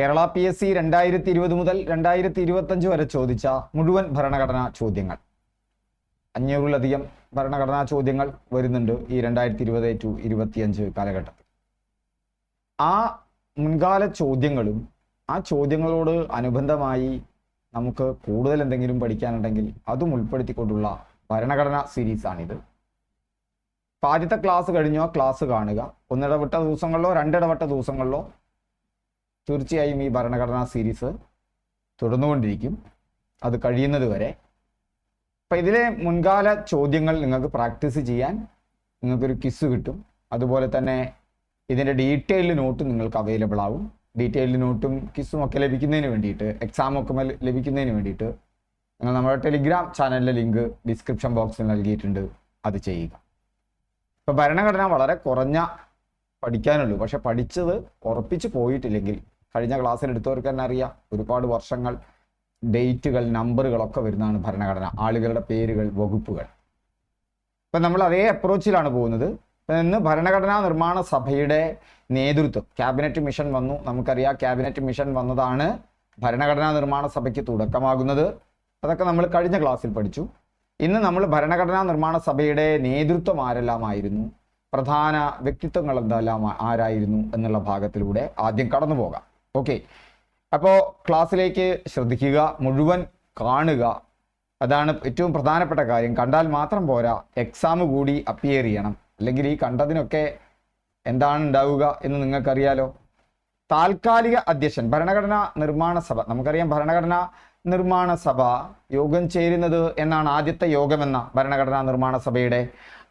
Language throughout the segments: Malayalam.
കേരള PSC 2020 മുതൽ 2025 വരെ ചോദിച്ച മുഴുവൻ ഭരണഘടനാ ചോദ്യങ്ങൾ, 500-ലധികം ഭരണഘടനാ ചോദ്യങ്ങൾ വരുന്നുണ്ട് ഈ 2020-25 കാലഘട്ടത്തിൽ. ആ മുൻകാല ചോദ്യങ്ങളും ആ ചോദ്യങ്ങളോട് അനുബന്ധമായി നമുക്ക് കൂടുതൽ എന്തെങ്കിലും പഠിക്കാനുണ്ടെങ്കിൽ അതും ഉൾപ്പെടുത്തിക്കൊണ്ടുള്ള ഭരണഘടനാ സീരീസാണിത്. അപ്പോൾ ആദ്യത്തെ ക്ലാസ് കഴിഞ്ഞോ ക്ലാസ് കാണുക. ഒന്നിടവിട്ട ദിവസങ്ങളിലോ രണ്ടിടവിട്ട ദിവസങ്ങളിലോ തീർച്ചയായും ഈ ഭരണഘടനാ സീരീസ് തുടർന്നുകൊണ്ടിരിക്കും, അത് കഴിയുന്നത് വരെ. അപ്പം ഇതിലെ മുൻകാല ചോദ്യങ്ങൾ നിങ്ങൾക്ക് പ്രാക്ടീസ് ചെയ്യാൻ നിങ്ങൾക്കൊരു ക്വിസ് കിട്ടും. അതുപോലെ തന്നെ ഇതിൻ്റെ ഡീറ്റെയിൽഡ് നോട്ട് നിങ്ങൾക്ക് അവൈലബിൾ ആവും. ഡീറ്റെയിൽഡ് നോട്ടും ക്വിസും ഒക്കെ ലഭിക്കുന്നതിന് വേണ്ടിയിട്ട്, എക്സാമൊക്കെ ലഭിക്കുന്നതിന് വേണ്ടിയിട്ട് നിങ്ങൾ നമ്മുടെ ടെലിഗ്രാം ചാനലിലെ ലിങ്ക് ഡിസ്ക്രിപ്ഷൻ ബോക്സിൽ നൽകിയിട്ടുണ്ട്, അത് ചെയ്യുക. ഇപ്പോൾ ഭരണഘടന വളരെ കുറഞ്ഞ പഠിക്കാനുള്ളൂ, പക്ഷെ പഠിച്ചത് ഉറപ്പിച്ച് പോയിട്ടില്ലെങ്കിൽ കഴിഞ്ഞ ക്ലാസ്സിൽ എടുത്തവർക്ക് തന്നെ അറിയാം, ഒരുപാട് വർഷങ്ങൾ, ഡേറ്റുകൾ, നമ്പറുകളൊക്കെ വരുന്നതാണ് ഭരണഘടന, ആളുകളുടെ പേരുകൾ, വകുപ്പുകൾ. ഇപ്പം നമ്മൾ അതേ അപ്രോച്ചിലാണ് പോകുന്നത്. ഇന്ന് ഭരണഘടനാ നിർമ്മാണ സഭയുടെ നേതൃത്വം, ക്യാബിനറ്റ് മിഷൻ വന്നു, നമുക്കറിയാം. ക്യാബിനറ്റ് മിഷൻ വന്നതാണ് ഭരണഘടനാ നിർമ്മാണ സഭയ്ക്ക് തുടക്കമാകുന്നത്. അതൊക്കെ നമ്മൾ കഴിഞ്ഞ ക്ലാസ്സിൽ പഠിച്ചു. ഇന്ന് നമ്മൾ ഭരണഘടനാ നിർമ്മാണ സഭയുടെ നേതൃത്വം ആരെല്ലാമായിരുന്നു, പ്രധാന വ്യക്തിത്വങ്ങൾ എന്തെല്ലാം ആരായിരുന്നു എന്നുള്ള ഭാഗത്തിലൂടെ ആദ്യം കടന്നു പോകാം. ഓക്കെ, അപ്പോൾ ക്ലാസ്സിലേക്ക് ശ്രദ്ധിക്കുക, മുഴുവൻ കാണുക. അതാണ് ഏറ്റവും പ്രധാനപ്പെട്ട കാര്യം. കണ്ടാൽ മാത്രം പോരാ, എക്സാം കൂടി അപ്പിയർ ചെയ്യണം. അല്ലെങ്കിൽ ഈ കണ്ടതിനൊക്കെ എന്താണ് ഉണ്ടാവുക എന്ന് നിങ്ങൾക്കറിയാലോ. താൽക്കാലിക അധ്യക്ഷൻ, ഭരണഘടനാ നിർമ്മാണ സഭ, നമുക്കറിയാം ഭരണഘടനാ നിർമ്മാണ സഭ യോഗം ചേരുന്നത് എന്നാണ് ആദ്യത്തെ യോഗമെന്ന ഭരണഘടനാ നിർമ്മാണ സഭയുടെ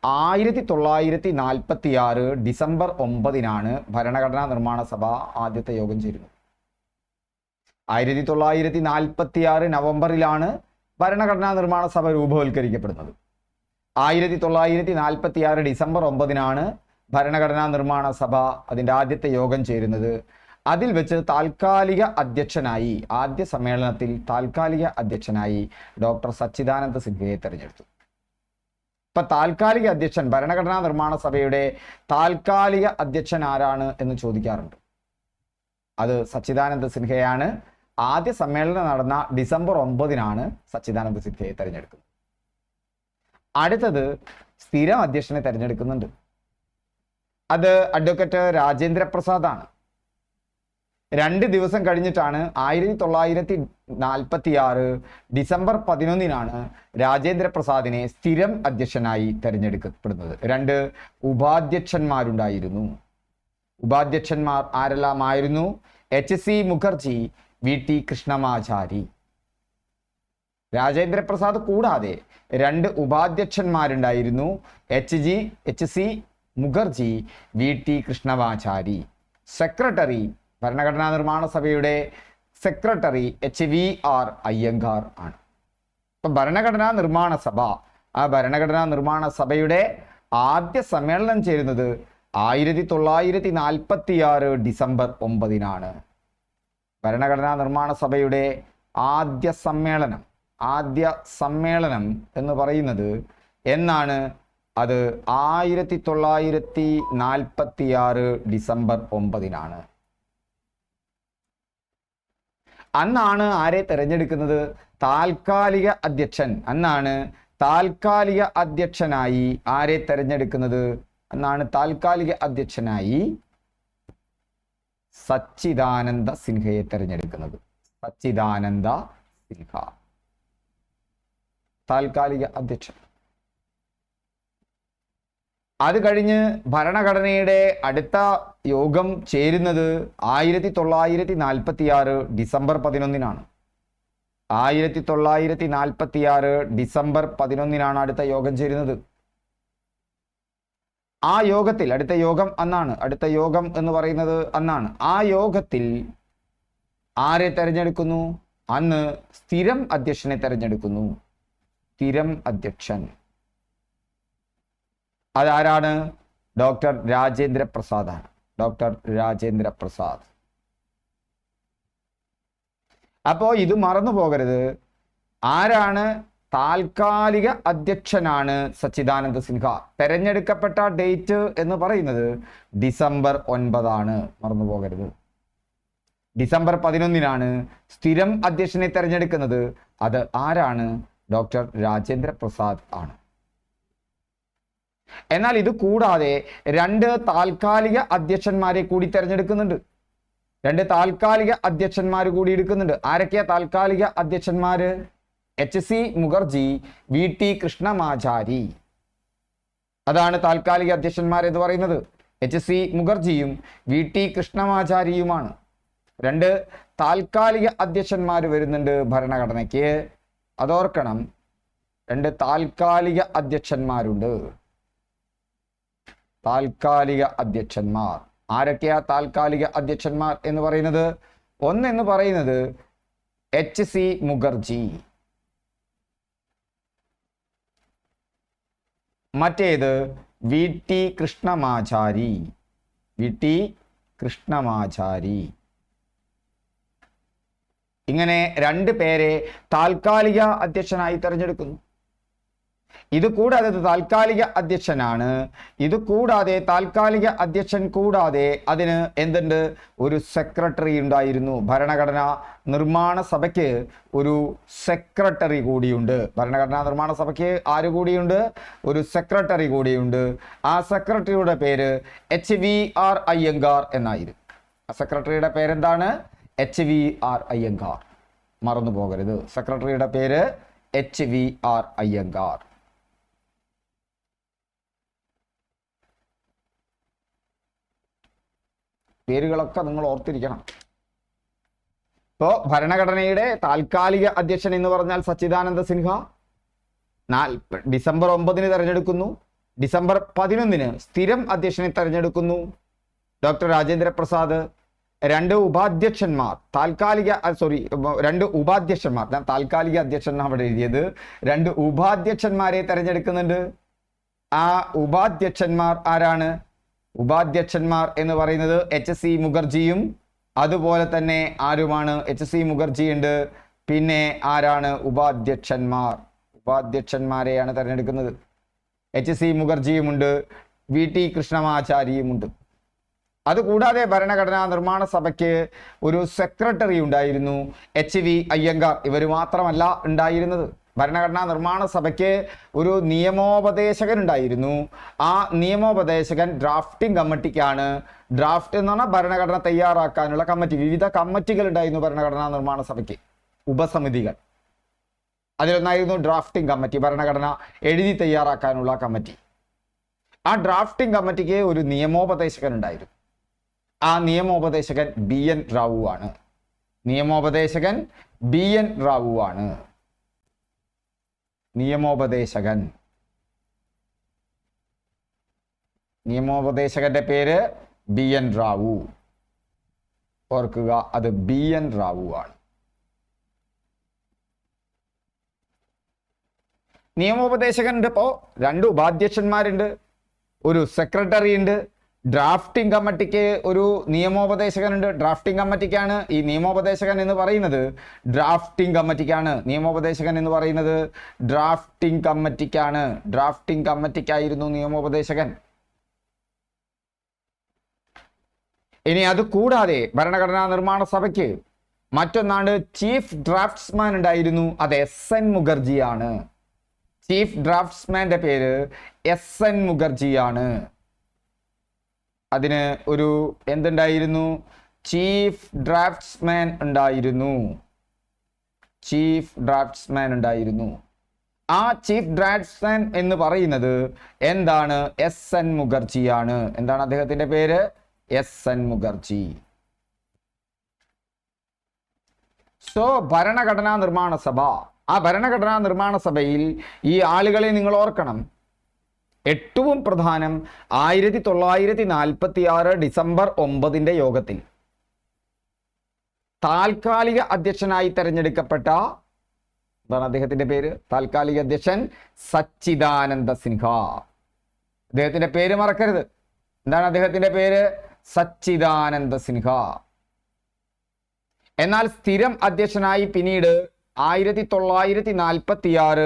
1946 ഡിസംബർ 9 ഭരണഘടനാ നിർമ്മാണ സഭ ആദ്യത്തെ യോഗം ചേരുന്നത്. 1946 നവംബറിലാണ് ഭരണഘടനാ നിർമ്മാണ സഭ രൂപവൽക്കരിക്കപ്പെടുന്നത്. 1946 ഡിസംബർ 9 ഭരണഘടനാ നിർമ്മാണ സഭ അതിൻ്റെ ആദ്യത്തെ യോഗം ചേരുന്നത്. അതിൽ വെച്ച് താൽക്കാലിക അധ്യക്ഷനായി, ആദ്യ സമ്മേളനത്തിൽ താൽക്കാലിക അധ്യക്ഷനായി ഡോക്ടർ സച്ചിദാനന്ദ സിൻഹയെ തെരഞ്ഞെടുത്തു. ഇപ്പം താൽക്കാലിക അധ്യക്ഷൻ, ഭരണഘടനാ നിർമ്മാണ സഭയുടെ താൽക്കാലിക അധ്യക്ഷൻ ആരാണ് എന്ന് ചോദിക്കാറുണ്ട്. അത് സച്ചിദാനന്ദ സിൻഹയാണ്. ആദ്യ സമ്മേളനം നടന്ന ഡിസംബർ 9 സച്ചിദാനന്ദ സിൻഹയെ തെരഞ്ഞെടുക്കുന്നത്. അടുത്തത് സ്ഥിരം അധ്യക്ഷനെ തെരഞ്ഞെടുക്കുന്നുണ്ട്. അത് അഡ്വക്കേറ്റ് രാജേന്ദ്ര പ്രസാദാണ്. 2 ദിവസം കഴിഞ്ഞിട്ടാണ് 1946 ഡിസംബർ 11 രാജേന്ദ്ര പ്രസാദിനെ സ്ഥിരം അധ്യക്ഷനായി തെരഞ്ഞെടുക്കപ്പെടുന്നത്. 2 ഉപാധ്യക്ഷന്മാരുണ്ടായിരുന്നു. ഉപാധ്യക്ഷന്മാർ ആരെല്ലാമായിരുന്നു? HC Mukherjee, VT Krishnamachari. രാജേന്ദ്ര പ്രസാദ് കൂടാതെ 2 ഉപാധ്യക്ഷന്മാരുണ്ടായിരുന്നു, HC Mukherjee, VT Krishnamachari. Secretary, ഭരണഘടനാ നിർമ്മാണ സഭയുടെ സെക്രട്ടറി HVR അയ്യങ്കാർ ആണ്. ഇപ്പം ഭരണഘടനാ നിർമ്മാണ സഭ, ആ ഭരണഘടനാ നിർമ്മാണ സഭയുടെ ആദ്യ സമ്മേളനം ചേരുന്നത് 1946 ഡിസംബർ 9 ഭരണഘടനാ നിർമ്മാണ സഭയുടെ ആദ്യ സമ്മേളനം എന്ന് പറയുന്നത് എന്നാണ്? അത് 1946 ഡിസംബർ 9 അന്നാണ് ആരെ തെരഞ്ഞെടുക്കുന്നത്? താൽക്കാലിക അധ്യക്ഷൻ. അന്നാണ് താൽക്കാലിക അധ്യക്ഷനായി ആരെ തെരഞ്ഞെടുക്കുന്നത്? അന്നാണ് താൽക്കാലിക അധ്യക്ഷനായി സച്ചിദാനന്ദ സിൻഹയെ തെരഞ്ഞെടുക്കുന്നത്. സച്ചിദാനന്ദ സിൻഹ താൽക്കാലിക അധ്യക്ഷൻ. അത് കഴിഞ്ഞ് ഭരണഘടനയുടെ അടുത്ത യോഗം ചേരുന്നത് 1946 ഡിസംബർ 11 1946 ഡിസംബർ 11 അടുത്ത യോഗം ചേരുന്നത്. ആ യോഗത്തിൽ, അടുത്ത യോഗം അന്നാണ്, അടുത്ത യോഗം എന്ന് പറയുന്നത് അന്നാണ്. ആ യോഗത്തിൽ ആരെ തെരഞ്ഞെടുക്കുന്നു? അന്ന് സ്ഥിരം അധ്യക്ഷനെ തെരഞ്ഞെടുക്കുന്നു. സ്ഥിരം അധ്യക്ഷൻ അതാരാണ്? ഡോക്ടർ രാജേന്ദ്ര പ്രസാദാണ്. ഡോക്ടർ രാജേന്ദ്ര പ്രസാദ്. അപ്പോൾ ഇത് മറന്നു പോകരുത്. ആരാണ്? താൽക്കാലിക അധ്യക്ഷനാണ് സച്ചിദാനന്ദ സിൻഹ. തെരഞ്ഞെടുക്കപ്പെട്ട ഡേറ്റ് എന്ന് പറയുന്നത് ഡിസംബർ 9 മറന്നു പോകരുത്. ഡിസംബർ 11-നാണ് സ്ഥിരം അധ്യക്ഷനെ തെരഞ്ഞെടുക്കുന്നത്. അത് ആരാണ്? ഡോക്ടർ രാജേന്ദ്ര പ്രസാദ് ആണ്. എന്നാൽ ഇത് കൂടാതെ 2 താൽക്കാലിക അധ്യക്ഷന്മാരെ കൂടി തെരഞ്ഞെടുക്കുന്നുണ്ട്. 2 താൽക്കാലിക അധ്യക്ഷന്മാർ കൂടി എടുക്കുന്നുണ്ട്. ആരൊക്കെയാ താൽക്കാലിക അധ്യക്ഷന്മാര്? HC Mukherjee, VT Krishnamachari. അതാണ് താൽക്കാലിക അധ്യക്ഷന്മാർ എന്ന് പറയുന്നത്. HC മുഖർജിയും VT കൃഷ്ണമാചാരിയുമാണ്. 2 താൽക്കാലിക അധ്യക്ഷന്മാർ വരുന്നുണ്ട് ഭരണഘടനയ്ക്ക്. അതോർക്കണം, 2 താൽക്കാലിക അധ്യക്ഷന്മാരുണ്ട്. താൽക്കാലിക അധ്യക്ഷന്മാർ ആരൊക്കെയാ താൽക്കാലിക അധ്യക്ഷന്മാർ എന്ന് പറയുന്നത്? ഒന്നെന്ന് പറയുന്നത് HC മുഖർജി, മറ്റേത് VT കൃഷ്ണമാചാരി. VT കൃഷ്ണമാചാരി. ഇങ്ങനെ 2 പേരെ താൽക്കാലിക അധ്യക്ഷനായി തെരഞ്ഞെടുക്കുന്നു. ഇത് കൂടാതെ താൽക്കാലിക അധ്യക്ഷനാണ്. ഇത് കൂടാതെ താൽക്കാലിക അധ്യക്ഷൻ കൂടാതെ അതിന് എന്തുണ്ട്? ഒരു സെക്രട്ടറി ഉണ്ടായിരുന്നു. ഭരണഘടനാ നിർമ്മാണ സഭയ്ക്ക് ഒരു സെക്രട്ടറി കൂടിയുണ്ട്. ഭരണഘടനാ നിർമ്മാണ സഭയ്ക്ക് ആര് കൂടിയുണ്ട്? ഒരു സെക്രട്ടറി കൂടിയുണ്ട്. ആ സെക്രട്ടറിയുടെ പേര് HVR അയ്യങ്കാർ എന്നായിരുന്നു. ആ സെക്രട്ടറിയുടെ പേരെന്താണ്? HVR അയ്യങ്കാർ. മറന്നു പോകരുത്. സെക്രട്ടറിയുടെ പേര് HVR അയ്യങ്കാർ. പേരുകളൊക്കെ നിങ്ങൾ ഓർത്തിരിക്കണം. ഇപ്പോൾ ഭരണഘടനയുടെ താൽക്കാലിക അധ്യക്ഷൻ എന്ന് പറഞ്ഞാൽ സച്ചിദാനന്ദ സിൻഹ. ഡിസംബർ 9-ന് തെരഞ്ഞെടുക്കുന്നു. ഡിസംബർ 11-ന് സ്ഥിരം അധ്യക്ഷനെ തെരഞ്ഞെടുക്കുന്നു ഡോക്ടർ രാജേന്ദ്ര പ്രസാദ്. 2 ഉപാധ്യക്ഷന്മാർ താൽക്കാലിക 2 ഉപാധ്യക്ഷന്മാർ, ഞാൻ താൽക്കാലിക അധ്യക്ഷൻ അവിടെ എഴുതിയത്, 2 ഉപാധ്യക്ഷന്മാരെ തെരഞ്ഞെടുക്കുന്നുണ്ട്. ആ ഉപാധ്യക്ഷന്മാർ ആരാണ്? ഉപാധ്യക്ഷന്മാർ എന്ന് പറയുന്നത് HC മുഖർജിയും അതുപോലെ തന്നെ ആരുമാണ്? HC മുഖർജി ഉണ്ട്. പിന്നെ ആരാണ് ഉപാധ്യക്ഷന്മാർ? ഉപാധ്യക്ഷന്മാരെയാണ് തെരഞ്ഞെടുക്കുന്നത്. HC മുഖർജിയുമുണ്ട്, VT കൃഷ്ണമാചാരിയുമുണ്ട്. അതുകൂടാതെ ഭരണഘടനാ നിർമ്മാണ സഭയ്ക്ക് ഒരു സെക്രട്ടറി ഉണ്ടായിരുന്നു, HV അയ്യങ്കാർ. ഇവർ മാത്രമല്ല ഉണ്ടായിരുന്നത്. ഭരണഘടനാ നിർമ്മാണ സഭയ്ക്ക് ഒരു നിയമോപദേശകൻ ഉണ്ടായിരുന്നു. ആ നിയമോപദേശകൻ ഡ്രാഫ്റ്റിംഗ് കമ്മിറ്റിക്കാണ്. ഡ്രാഫ്റ്റ് എന്ന് പറഞ്ഞാൽ ഭരണഘടന തയ്യാറാക്കാനുള്ള കമ്മിറ്റി. വിവിധ കമ്മിറ്റികൾ ഉണ്ടായിരുന്നു ഭരണഘടനാ നിർമ്മാണ സഭയ്ക്ക്, ഉപസമിതികൾ. അതിലൊന്നായിരുന്നു ഡ്രാഫ്റ്റിംഗ് കമ്മിറ്റി, ഭരണഘടന എഴുതി തയ്യാറാക്കാനുള്ള കമ്മിറ്റി. ആ ഡ്രാഫ്റ്റിംഗ് കമ്മിറ്റിക്ക് ഒരു നിയമോപദേശകൻ ഉണ്ടായിരുന്നു. ആ നിയമോപദേശകൻ BN റാവു ആണ്. നിയമോപദേശകൻ BN റാവു ആണ്. നിയമോപദേശകന്റെ പേര് BN റാവു. ഓർക്കുക, അത് BN റാവു ആണ്. നിയമോപദേശകന്റെ ഇപ്പോൾ 2 ഉപാധ്യക്ഷന്മാരുണ്ട്, ഒരു സെക്രട്ടറി ഉണ്ട്, ഡ്രാഫ്റ്റിംഗ് കമ്മിറ്റിക്ക് ഒരു നിയമോപദേശകനുണ്ട്. ഡ്രാഫ്റ്റിംഗ് കമ്മിറ്റിക്കാണ് ഈ നിയമോപദേശകൻ എന്ന് പറയുന്നത്. ഡ്രാഫ്റ്റിംഗ് കമ്മിറ്റിക്കാണ് നിയമോപദേശകൻ എന്ന് പറയുന്നത്. ഡ്രാഫ്റ്റിംഗ് കമ്മിറ്റിക്കാണ്. ഡ്രാഫ്റ്റിംഗ് കമ്മിറ്റിക്കായിരുന്നു നിയമോപദേശകൻ. ഇനി അത് കൂടാതെ ഭരണഘടനാ നിർമ്മാണ സഭയ്ക്ക് മറ്റൊന്നാണ് ചീഫ് ഡ്രാഫ്റ്റ്സ്മാൻ ഉണ്ടായിരുന്നു. അത് SN മുഖർജിയാണ്. ചീഫ് ഡ്രാഫ്റ്റ്സ്മാന്റെ പേര് SN മുഖർജിയാണ്. അതിന് ഒരു എന്തുണ്ടായിരുന്നു? ചീഫ് ഡ്രാഫ്റ്റ്സ്മാൻ ഉണ്ടായിരുന്നു. ചീഫ് ഡ്രാഫ്റ്റ്സ്മാൻ ഉണ്ടായിരുന്നു. ആ ചീഫ് ഡ്രാഫ്റ്റ്സ്മാൻ എന്ന് പറയുന്നത് എന്താണ്? SN മുഖർജിയാണ്. എന്താണ് അദ്ദേഹത്തിന്റെ പേര്? SN മുഖർജി. സോ ഭരണഘടനാ നിർമ്മാണ സഭ, ആ ഭരണഘടനാ നിർമ്മാണ സഭയിൽ ഈ ആളുകളെ നിങ്ങൾ ഓർക്കണം. ഏറ്റവും പ്രധാനം 1946 ഡിസംബർ 9 യോഗത്തിൽ താൽക്കാലിക അധ്യക്ഷനായി തെരഞ്ഞെടുക്കപ്പെട്ട, എന്താണ് അദ്ദേഹത്തിന്റെ പേര്? താൽക്കാലിക അധ്യക്ഷൻ സച്ചിദാനന്ദ സിൻഹ. അദ്ദേഹത്തിന്റെ പേര് മറക്കരുത്. എന്താണ് അദ്ദേഹത്തിന്റെ പേര്? സച്ചിദാനന്ദ സിൻഹ. എന്നാൽ സ്ഥിരം അധ്യക്ഷനായി പിന്നീട് 1946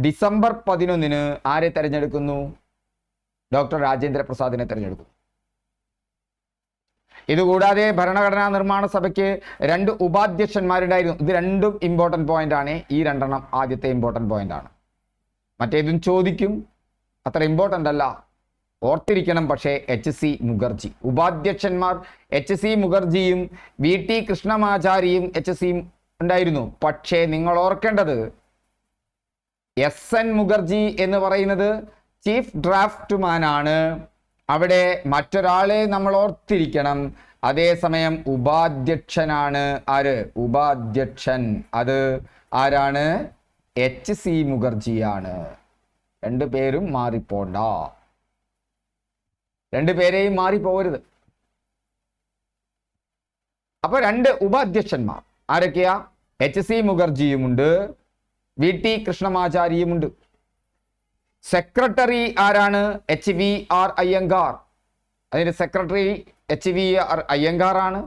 ഡിസംബർ 11 ആരെ തെരഞ്ഞെടുക്കുന്നു? ഡോക്ടർ രാജേന്ദ്ര പ്രസാദിനെ തെരഞ്ഞെടുക്കുന്നു. ഇതുകൂടാതെ ഭരണഘടനാ നിർമ്മാണ സഭയ്ക്ക് 2 ഉപാധ്യക്ഷന്മാരുണ്ടായിരുന്നു. ഇത് രണ്ടും ഇമ്പോർട്ടൻറ്റ് പോയിന്റ് ആണ്. ഈ 2 ആദ്യത്തെ ഇമ്പോർട്ടൻറ്റ് പോയിന്റ് ആണ്. മറ്റേതും ചോദിക്കും, അത്ര ഇമ്പോർട്ടൻ്റ് അല്ല, ഓർത്തിരിക്കണം. പക്ഷേ HC Mukherjee ഉപാധ്യക്ഷന്മാർ HC മുഖർജിയും VT കൃഷ്ണമാചാരിയും HC ഉണ്ടായിരുന്നു. പക്ഷേ നിങ്ങൾ ഓർക്കേണ്ടത് SN മുഖർജി എന്ന് പറയുന്നത് ചീഫ് ഡ്രാഫ്റ്റ്മാൻ ആണ്. അവിടെ മറ്റൊരാളെ നമ്മൾ ഓർത്തിരിക്കണം. അതേസമയം ഉപാധ്യക്ഷനാണ് ആര്? ഉപാധ്യക്ഷൻ അത് ആരാണ്? HC മുഖർജിയാണ്. 2 പേരും മാറിപ്പോണ്ട, 2 പേരെയും മാറിപ്പോകരുത്. അപ്പൊ 2 ഉപാധ്യക്ഷന്മാർ ആരൊക്കെയാ? HC മുഖർജിയുമുണ്ട്, VT കൃഷ്ണമാചാരിയുമുണ്ട്. സെക്രട്ടറി ആരാണ്? HVR അയ്യങ്കാർ. അതിന്റെ സെക്രട്ടറി HVR അയ്യങ്കാർ ആണ്.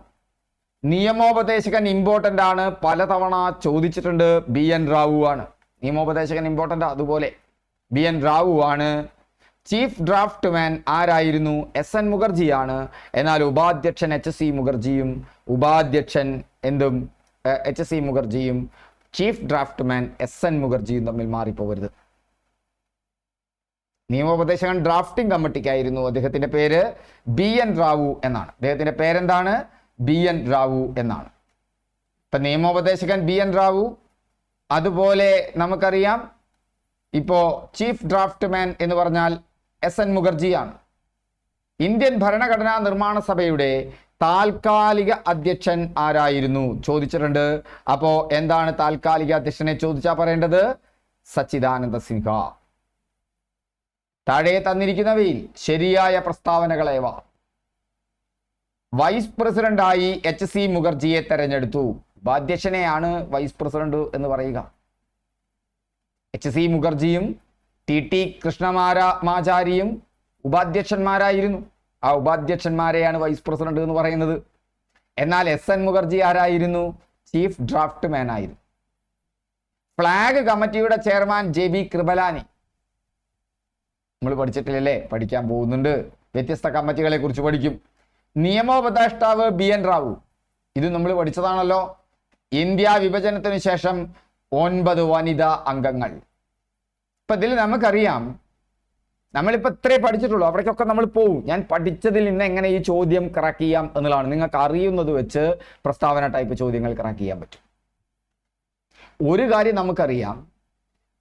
നിയമോപദേശകൻ ഇമ്പോർട്ടൻ്റ് ആണ്, പലതവണ ചോദിച്ചിട്ടുണ്ട്. BN റാവു ആണ്. നിയമോപദേശകൻ ഇമ്പോർട്ടൻ്റ്, അതുപോലെ BN റാവു ആണ്. ചീഫ് ഡ്രാഫ്റ്റ്മാൻ ആരായിരുന്നു? SN മുഖർജിയാണ്. എന്നാൽ ഉപാധ്യക്ഷൻ HC മുഖർജിയും ഉപാധ്യക്ഷൻ എന്തും HC മുഖർജിയും ചീഫ് ഡ്രാഫ്റ്റ്മാൻ SN മുഖർജിയും തമ്മിൽ മാറിപ്പോകരുത്. നിയമോപദേശകൻ ഡ്രാഫ്റ്റിംഗ് കമ്മിറ്റിക്കായിരുന്നു. അദ്ദേഹത്തിന്റെ പേര് BN റാവു എന്നാണ്. അദ്ദേഹത്തിന്റെ പേരെന്താണ്? BN റാവു എന്നാണ്. ഇപ്പൊ നിയമോപദേശകൻ BN റാവു, അതുപോലെ നമുക്കറിയാം ഇപ്പോ ചീഫ് ഡ്രാഫ്റ്റ്മാൻ എന്ന് പറഞ്ഞാൽ SN മുഖർജിയാണ്. ഇന്ത്യൻ ഭരണഘടനാ നിർമ്മാണ സഭയുടെ താൽക്കാലിക അധ്യക്ഷൻ ആരായിരുന്നു? ചോദിച്ചിട്ടുണ്ട്. അപ്പോ എന്താണ് താൽക്കാലിക അധ്യക്ഷനെ ചോദിച്ചാൽ പറയേണ്ടത്? സച്ചിദാനന്ദ സിൻഹ. താഴെ തന്നിരിക്കുന്നവയിൽ ശരിയായ പ്രസ്താവനകളേവ? വൈസ് പ്രസിഡന്റായി HC മുഖർജിയെ തെരഞ്ഞെടുത്തു. ഉപാധ്യക്ഷനെയാണ് വൈസ് പ്രസിഡന്റ് എന്ന് പറയുക. HC മുഖർജിയും TT കൃഷ്ണമാചാരിയും ഉപാധ്യക്ഷന്മാരായിരുന്നു. ആ ഉപാധ്യക്ഷന്മാരെയാണ് വൈസ് പ്രസിഡന്റ് എന്ന് പറയുന്നത്. എന്നാൽ SN മുഖർജി ആരായിരുന്നു? ചീഫ് ഡ്രാഫ്റ്റ്മാൻ ആയിരുന്നു. ഫ്ലാഗ് കമ്മിറ്റിയുടെ ചെയർമാൻ JB കൃപലാനി. നമ്മൾ പഠിച്ചിട്ടില്ലല്ലേ? പഠിക്കാൻ പോകുന്നുണ്ട്. വ്യത്യസ്ത കമ്മിറ്റികളെ കുറിച്ച് പഠിക്കും. നിയമോപദേഷ്ടാവ് BN റാവു. ഇത് നമ്മൾ പഠിച്ചതാണല്ലോ. ഇന്ത്യ വിഭജനത്തിന് ശേഷം 9 വനിതാ അംഗങ്ങൾ. ഇപ്പൊ ഇതിൽ നമുക്കറിയാം, നമ്മളിപ്പോൾ ഇത്രേ പഠിച്ചിട്ടുള്ളൂ. അവിടേക്കൊക്കെ നമ്മൾ പോവും. ഞാൻ പഠിച്ചതിൽ നിന്ന് എങ്ങനെ ഈ ചോദ്യം കറക്റ്റ് ചെയ്യാം എന്നുള്ളതാണ്. നിങ്ങൾക്ക് അറിയുന്നത് വെച്ച് പ്രസ്താവന ടൈപ്പ് ചോദ്യങ്ങൾ കറക്റ്റ് ചെയ്യാൻ പറ്റും. ഒരു കാര്യം നമുക്കറിയാം,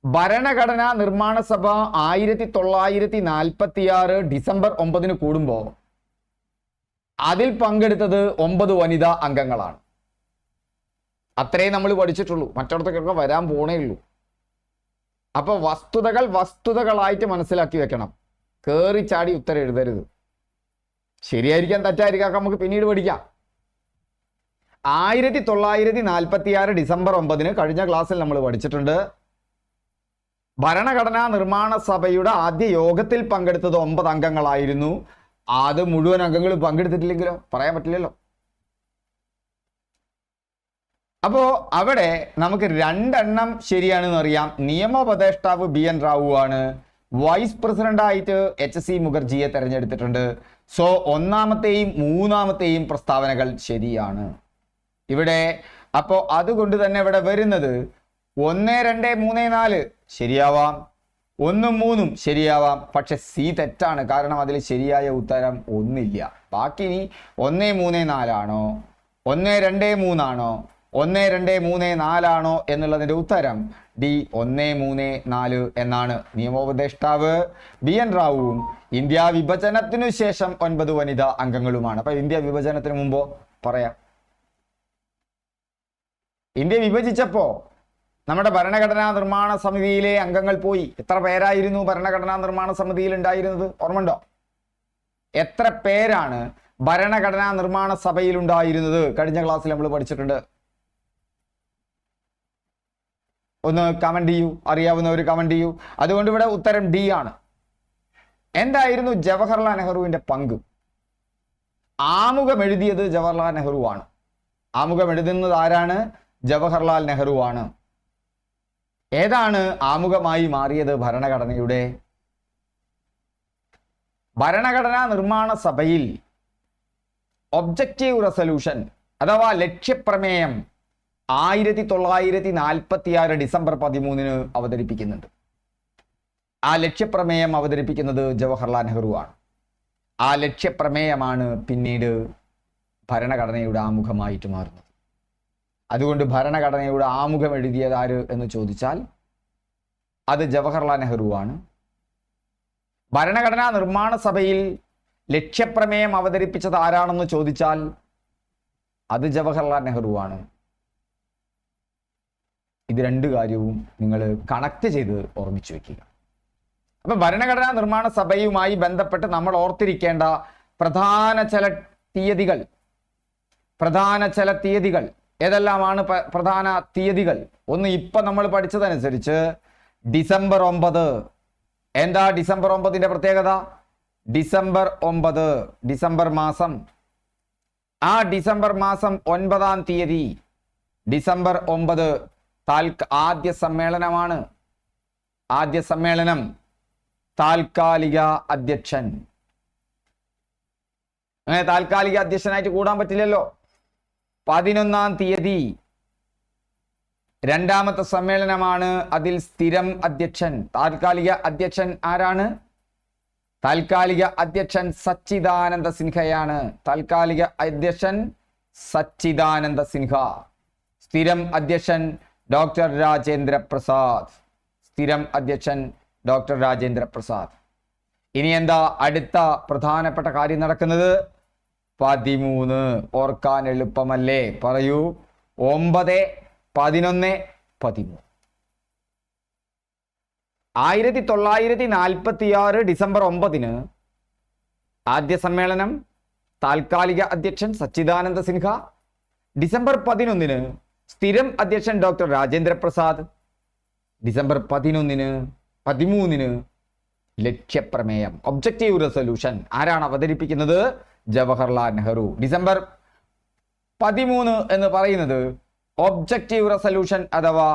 ഭരണഘടനാ നിർമ്മാണ സഭ 1946 ഡിസംബർ 9 കൂടുമ്പോൾ അതിൽ പങ്കെടുത്തത് 9 വനിതാ അംഗങ്ങളാണ്. അത്രേ നമ്മൾ പഠിച്ചിട്ടുള്ളൂ. മറ്റിടത്തൊക്കെ വരാൻ പോണേ ഉള്ളൂ. അപ്പൊ വസ്തുതകളായിട്ട് മനസ്സിലാക്കി വെക്കണം. കേറി ചാടി ഉത്തരം എഴുതരുത്. ശരിയായിരിക്കാം തെറ്റായിരിക്കാം നമുക്ക് പിന്നീട് പഠിക്കാം. 1946 ഡിസംബർ 9 കഴിഞ്ഞ ക്ലാസ്സിൽ നമ്മൾ പഠിച്ചിട്ടുണ്ട്. ഭരണഘടനാ നിർമ്മാണ സഭയുടെ ആദ്യ യോഗത്തിൽ പങ്കെടുത്തത് 9 അംഗങ്ങളായിരുന്നു. അത് മുഴുവൻ അംഗങ്ങളും പങ്കെടുത്തിട്ടില്ലെങ്കിലോ പറയാൻ പറ്റില്ലല്ലോ. അപ്പോ അവിടെ നമുക്ക് 2 ശരിയാണെന്ന് അറിയാം. നിയമോപദേഷ്ടാവ് BN റാവു ആണ്. വൈസ് പ്രസിഡന്റായിട്ട് HC മുഖർജിയെ തെരഞ്ഞെടുത്തിട്ടുണ്ട്. സോ 1ാമത്തെയും 3ാമത്തെയും പ്രസ്താവനകൾ ശരിയാണ് ഇവിടെ. അപ്പോൾ അതുകൊണ്ട് തന്നെ ഇവിടെ വരുന്നത് 1, 2, 3, 4 ശരിയാവാം, 1, 3 ശരിയാവാം. പക്ഷെ C തെറ്റാണ്. കാരണം അതിൽ ശരിയായ ഉത്തരം ഒന്നില്ല. ബാക്കി 1, 3, 4 ആണോ, 1, 2, 3 ആണോ, 1, 2, 3, 4 ആണോ എന്നുള്ളതിന്റെ ഉത്തരം D 1, 3, 4 എന്നാണ്. നിയമോപദേഷ്ടാവ് BN റാവുവും ഇന്ത്യ വിഭജനത്തിനു ശേഷം 9 വനിതാ അംഗങ്ങളുമാണ്. അപ്പൊ ഇന്ത്യ വിഭജനത്തിന് മുമ്പോ പറയാം. ഇന്ത്യ വിഭജിച്ചപ്പോ നമ്മുടെ ഭരണഘടനാ നിർമ്മാണ സമിതിയിലെ അംഗങ്ങൾ പോയി. എത്ര പേരായിരുന്നു ഭരണഘടനാ നിർമ്മാണ സമിതിയിൽ ഉണ്ടായിരുന്നത്? ഓർമ്മണ്ടോ? എത്ര പേരാണ് ഭരണഘടനാ നിർമ്മാണ സഭയിൽ ഉണ്ടായിരുന്നത്? കഴിഞ്ഞ ക്ലാസ്സിൽ നമ്മൾ പഠിച്ചിട്ടുണ്ട്. ഒന്ന് കമന്റ് ചെയ്യൂ, അറിയാവുന്നവർ കമന്റ് ചെയ്യൂ. അതുകൊണ്ട് ഇവിടെ ഉത്തരം D ആണ്. എന്തായിരുന്നു ജവഹർലാൽ നെഹ്റുവിന്റെ പങ്ക്? ആമുഖം എഴുതിയത് ജവഹർലാൽ നെഹ്റു ആണ്. ആമുഖം എഴുതുന്നത് ആരാണ്? ജവഹർലാൽ നെഹ്റു ആണ്. ഏതാണ് ആമുഖമായി മാറിയത് ഭരണഘടനയുടെ? ഭരണഘടനാ നിർമ്മാണ സഭയിൽ ഒബ്ജക്റ്റീവ് റെസൊല്യൂഷൻ അഥവാ ലക്ഷ്യപ്രമേയം 1946 ഡിസംബർ 13 അവതരിപ്പിക്കുന്നുണ്ട്. ആ ലക്ഷ്യപ്രമേയം അവതരിപ്പിക്കുന്നത് ജവഹർലാൽ നെഹ്റു ആണ്. ആ ലക്ഷ്യപ്രമേയമാണ് പിന്നീട് ഭരണഘടനയുടെ ആമുഖമായിട്ട് മാറുന്നത്. അതുകൊണ്ട് ഭരണഘടനയുടെ ആമുഖം എഴുതിയതാര് എന്ന് ചോദിച്ചാൽ അത് ജവഹർലാൽ നെഹ്റു ആണ്. ഭരണഘടനാ നിർമ്മാണ സഭയിൽ ലക്ഷ്യപ്രമേയം അവതരിപ്പിച്ചത് ആരാണെന്ന് ചോദിച്ചാൽ അത് ജവഹർലാൽ നെഹ്റു ആണ്. ഇത് രണ്ട് കാര്യവും നിങ്ങൾ കണക്ട് ചെയ്ത് ഓർമ്മിച്ചു വെക്കുക. അപ്പൊ ഭരണഘടനാ നിർമ്മാണ സഭയുമായി ബന്ധപ്പെട്ട് നമ്മൾ ഓർത്തിരിക്കേണ്ട പ്രധാന ചില തീയതികൾ ഏതെല്ലാമാണ്? പ്രധാന തീയതികൾ ഒന്ന് ഇപ്പൊ നമ്മൾ പഠിച്ചതനുസരിച്ച് ഡിസംബർ 9. എന്താ ഡിസംബർ 9ന്റെ പ്രത്യേകത? ഡിസംബർ 9 ഡിസംബർ മാസം. ആ ഡിസംബർ മാസം 9-ാം തീയതി ഡിസംബർ 9 ആദ്യ സമ്മേളനമാണ്. ആദ്യ സമ്മേളനം താൽക്കാലിക അധ്യക്ഷൻ. അങ്ങനെ താൽക്കാലിക അധ്യക്ഷനായിട്ട് കൂടാൻ പറ്റില്ലല്ലോ. 11-ാം തീയതി രണ്ടാമത്തെ സമ്മേളനമാണ്. അതിൽ സ്ഥിരം അധ്യക്ഷൻ. താൽക്കാലിക അധ്യക്ഷൻ ആരാണ്? താൽക്കാലിക അധ്യക്ഷൻ സച്ചിദാനന്ദ സിൻഹയാണ്. താൽക്കാലിക അധ്യക്ഷൻ സച്ചിദാനന്ദ സിൻഹ. സ്ഥിരം അധ്യക്ഷൻ ഡോക്ടർ രാജേന്ദ്ര പ്രസാദ്. സ്ഥിരം അധ്യക്ഷൻ ഡോക്ടർ രാജേന്ദ്ര പ്രസാദ്. ഇനി എന്താ അടുത്ത പ്രധാനപ്പെട്ട കാര്യം നടക്കുന്നത്? 13. ഓർക്കാൻ എളുപ്പമല്ലേ? പറയൂ. 9, 11, 13. 1946 ഡിസംബർ 9 ആദ്യ സമ്മേളനം, താൽക്കാലിക അധ്യക്ഷൻ സച്ചിദാനന്ദ സിൻഹ. ഡിസംബർ 11 സ്ഥിരം അധ്യക്ഷൻ ഡോക്ടർ രാജേന്ദ്ര പ്രസാദ്. ഡിസംബർ 13 ലക്ഷ്യപ്രമേയം, ഒബ്ജക്റ്റീവ് റെസൊല്യൂഷൻ ആരാണ് അവതരിപ്പിക്കുന്നത്? ജവഹർലാൽ നെഹ്റു. ഡിസംബർ 13 എന്ന് പറയുന്നത് ഒബ്ജക്റ്റീവ് റെസൊല്യൂഷൻ അഥവാ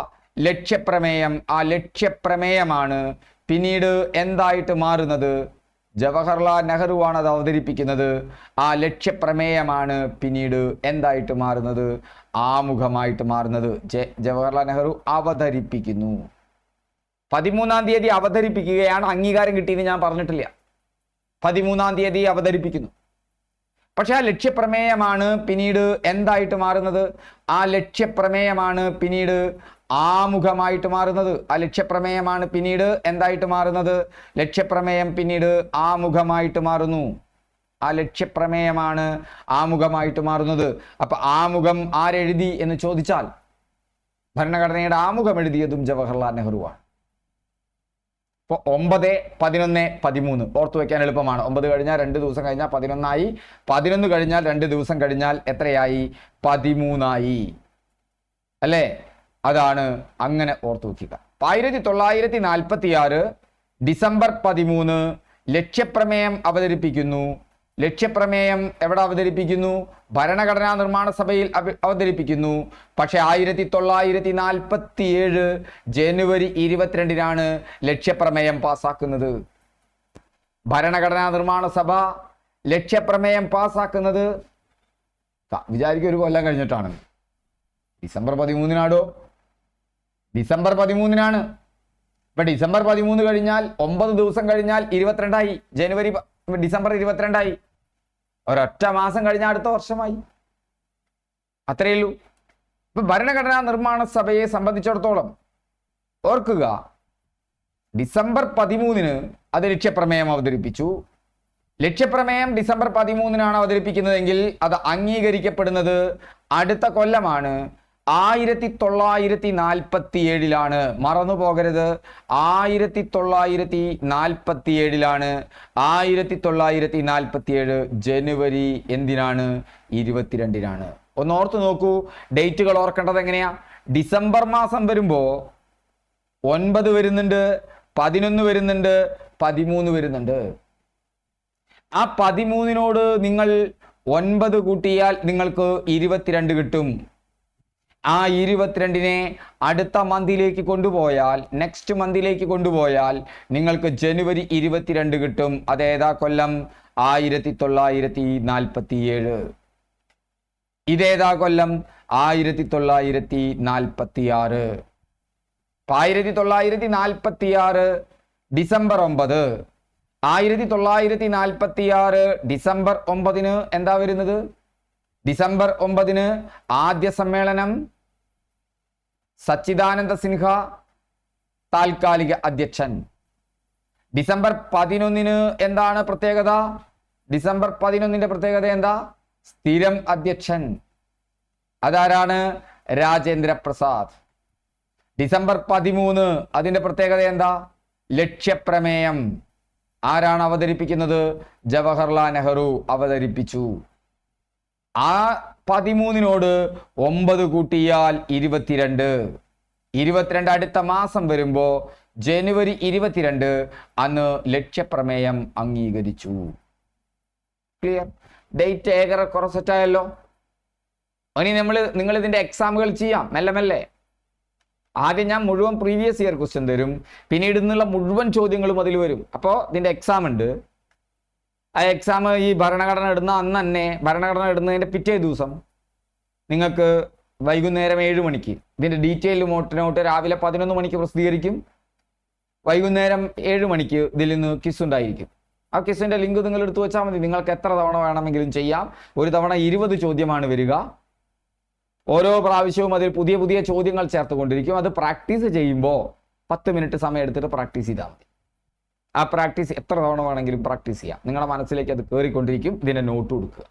ലക്ഷ്യപ്രമേയം. ആ ലക്ഷ്യപ്രമേയമാണ് പിന്നീട് എന്തായിട്ട് മാറുന്നത്? ജവഹർലാൽ നെഹ്റു ആണ് അത് അവതരിപ്പിക്കുന്നത്. ആ ലക്ഷ്യപ്രമേയമാണ് പിന്നീട് എന്തായിട്ട് മാറുന്നത്? ആമുഖമായിട്ട് മാറുന്നത്. ജവഹർലാൽ നെഹ്റു അവതരിപ്പിക്കുന്നു. 13-ാം തീയതി അവതരിപ്പിക്കുകയാണ്. അംഗീകാരം കിട്ടിയെന്ന് ഞാൻ പറഞ്ഞിട്ടില്ല. 13-ാം തീയതി അവതരിപ്പിക്കുന്നു. പക്ഷെ ആ ലക്ഷ്യപ്രമേയമാണ് പിന്നീട് എന്തായിട്ട് മാറുന്നത്? ആ ലക്ഷ്യപ്രമേയമാണ് പിന്നീട് ആമുഖമായിട്ട് മാറുന്നത്. ആ ലക്ഷ്യപ്രമേയമാണ് പിന്നീട് എന്തായിട്ട് മാറുന്നത്? ലക്ഷ്യപ്രമേയം പിന്നീട് ആമുഖമായിട്ട് മാറുന്നു. ആ ലക്ഷ്യപ്രമേയമാണ് ആമുഖമായിട്ട് മാറുന്നത്. അപ്പൊ ആമുഖം ആരെഴുതി എന്ന് ചോദിച്ചാൽ ഭരണഘടനയുടെ ആമുഖം എഴുതിയതും ജവഹർലാൽ നെഹ്റുവാണ്. ഇപ്പോൾ 9, 11, 13 ഓർത്തു വയ്ക്കാൻ എളുപ്പമാണ്. 9 കഴിഞ്ഞാൽ 2 ദിവസം കഴിഞ്ഞാൽ 11 ആയി. 11 കഴിഞ്ഞാൽ 2 ദിവസം കഴിഞ്ഞാൽ എത്രയായി? 13 ആയി അല്ലേ? അതാണ് അങ്ങനെ ഓർത്തു വയ്ക്കുക. 1946 ഡിസംബർ 13 ലക്ഷ്യപ്രമേയം അവതരിപ്പിക്കുന്നു. ലക്ഷ്യപ്രമേയം എവിടെ അവതരിപ്പിക്കുന്നു? ഭരണഘടനാ നിർമ്മാണ സഭയിൽ അവതരിപ്പിക്കുന്നു. പക്ഷെ 1947 ജനുവരി 22 ലക്ഷ്യപ്രമേയം പാസ്സാക്കുന്നത്. ഭരണഘടനാ നിർമ്മാണ സഭ ലക്ഷ്യപ്രമേയം പാസ്സാക്കുന്നത് വിചാരിക്കും ഒരു കൊല്ലം കഴിഞ്ഞിട്ടാണ്. ഡിസംബർ 13 ഡിസംബർ 13 ഇപ്പൊ ഡിസംബർ 13 കഴിഞ്ഞാൽ 9 ദിവസം കഴിഞ്ഞാൽ 22 ആയി. ഡിസംബർ 22 ആയി. ഒരൊറ്റ മാസം കഴിഞ്ഞാൽ അടുത്ത വർഷമായി. അത്രയേ ഉള്ളൂ. ഇപ്പൊ ഭരണഘടനാ നിർമ്മാണ സഭയെ സംബന്ധിച്ചിടത്തോളം ഓർക്കുക, ഡിസംബർ 13 അത് ലക്ഷ്യപ്രമേയം അവതരിപ്പിച്ചു. ലക്ഷ്യപ്രമേയം ഡിസംബർ 13 അവതരിപ്പിക്കുന്നതെങ്കിൽ അത് അംഗീകരിക്കപ്പെടുന്നത് അടുത്ത കൊല്ലമാണ്. 1947 മറന്നു പോകരുത്. 1947 1947 ജനുവരി 22 ഒന്ന് ഓർത്തു നോക്കൂ. ഡേറ്റുകൾ ഓർക്കേണ്ടത് എങ്ങനെയാ? ഡിസംബർ മാസം വരുമ്പോ 9 വരുന്നുണ്ട്, 11 വരുന്നുണ്ട്, 13 വരുന്നുണ്ട്. ആ 13നോട് നിങ്ങൾ 9 കൂട്ടിയാൽ നിങ്ങൾക്ക് 22 കിട്ടും. ആ 22നെ അടുത്ത മന്തിലേക്ക് കൊണ്ടുപോയാൽ, നെക്സ്റ്റ് മന്തിലേക്ക് കൊണ്ടുപോയാൽ നിങ്ങൾക്ക് ജനുവരി 22 കിട്ടും. അതേതാ കൊല്ലം? 1947. ഇതേതാ കൊല്ലം? 1946. 1946 ഡിസംബർ 9. 1946 ഡിസംബർ 9 എന്താ വരുന്നത്? ഡിസംബർ 9 ആദ്യ സമ്മേളനം, സച്ചിദാനന്ദ സിൻഹ താൽക്കാലിക അധ്യക്ഷൻ. ഡിസംബർ 11 എന്താണ് പ്രത്യേകത? ഡിസംബർ 11 പ്രത്യേകത എന്താ? സ്ഥിരം അധ്യക്ഷൻ. അതാരാണ്? രാജേന്ദ്ര പ്രസാദ്. ഡിസംബർ 13 അതിന്റെ പ്രത്യേകത എന്താ? ലക്ഷ്യപ്രമേയം. ആരാണ് അവതരിപ്പിക്കുന്നത്? ജവഹർലാൽ നെഹ്റു അവതരിപ്പിച്ചു. ആ 13നോട് 9 കൂട്ടിയാൽ 22. 22 അടുത്ത മാസം വരുമ്പോ ജനുവരി 22 അന്ന് ലക്ഷ്യപ്രമേയം അംഗീകരിച്ചു. ക്ലിയർ? ഡേറ്റ് ഏകദേശം സെറ്റായല്ലോ. ഇനി നിങ്ങൾ ഇതിന്റെ എക്സാമുകൾ ചെയ്യാം മെല്ലെ മെല്ലെ. ആദ്യം ഞാൻ മുഴുവൻ പ്രീവിയസ് ഇയർ ക്വസ്റ്റ്യൻ തരും, പിന്നീട് നിന്നുള്ള മുഴുവൻ ചോദ്യങ്ങളും അതിൽ വരും. അപ്പോൾ ഇതിന്റെ എക്സാം ഉണ്ട്. ആ എക്സാം ഈ ഭരണഘടന ഇടുന്ന അന്ന് തന്നെ, ഭരണഘടന ഇടുന്നതിന്റെ പിറ്റേ ദിവസം നിങ്ങൾക്ക് വൈകുന്നേരം 7 മണിക്ക് ഇതിന്റെ ഡീറ്റെയിൽ നോട്ട് രാവിലെ 11 മണിക്ക് പ്രസിദ്ധീകരിക്കും. വൈകുന്നേരം 7 മണിക്ക് ഇതിൽ നിന്ന് ക്വിസ് ഉണ്ടായിരിക്കും. ആ ക്വിസിന്റെ ലിങ്ക് നിങ്ങൾ എടുത്തു വെച്ചാൽ മതി. നിങ്ങൾക്ക് എത്ര തവണ വേണമെങ്കിലും ചെയ്യാം. ഒരു തവണ 20 ചോദ്യമാണ് വരിക. ഓരോ പ്രാവശ്യവും അതിൽ പുതിയ പുതിയ ചോദ്യങ്ങൾ ചേർത്തുകൊണ്ടിരിക്കും. അത് പ്രാക്ടീസ് ചെയ്യുമ്പോൾ 10 മിനിറ്റ് സമയം എടുത്തിട്ട് പ്രാക്ടീസ് ചെയ്താൽ മതി. ആ പ്രാക്ടീസ് എത്ര തവണ വേണമെങ്കിലും പ്രാക്ടീസ് ചെയ്യാം. നിങ്ങളുടെ മനസ്സിലേക്ക് അത് കയറിക്കൊണ്ടിരിക്കും. ഇതിന്റെ നോട്ട് കൊടുക്കുക.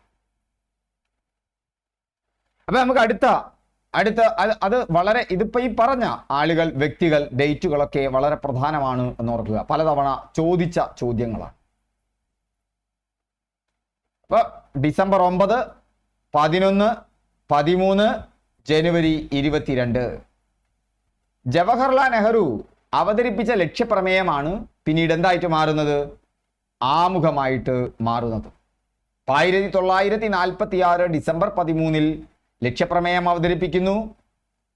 അപ്പൊ നമുക്ക് അടുത്ത അത് വളരെ, ഇതിപ്പോ ഈ പറഞ്ഞ ആളുകൾ, വ്യക്തികൾ, ഡേറ്റുകളൊക്കെ വളരെ പ്രധാനമാണ് എന്ന് ഓർക്കുക. പലതവണ ചോദിച്ച ചോദ്യങ്ങളാണ്. അപ്പൊ ഡിസംബർ 9, 11, 13, ജനുവരി 22 ജവഹർലാൽ നെഹ്റു അവതരിപ്പിച്ച ലക്ഷ്യപ്രമേയമാണ് പിന്നീട് എന്തായിട്ട് മാറുന്നത്? ആമുഖമായിട്ട് മാറുന്നത്. 1946 ഡിസംബർ 13 ലക്ഷ്യപ്രമേയം അവതരിപ്പിക്കുന്നു.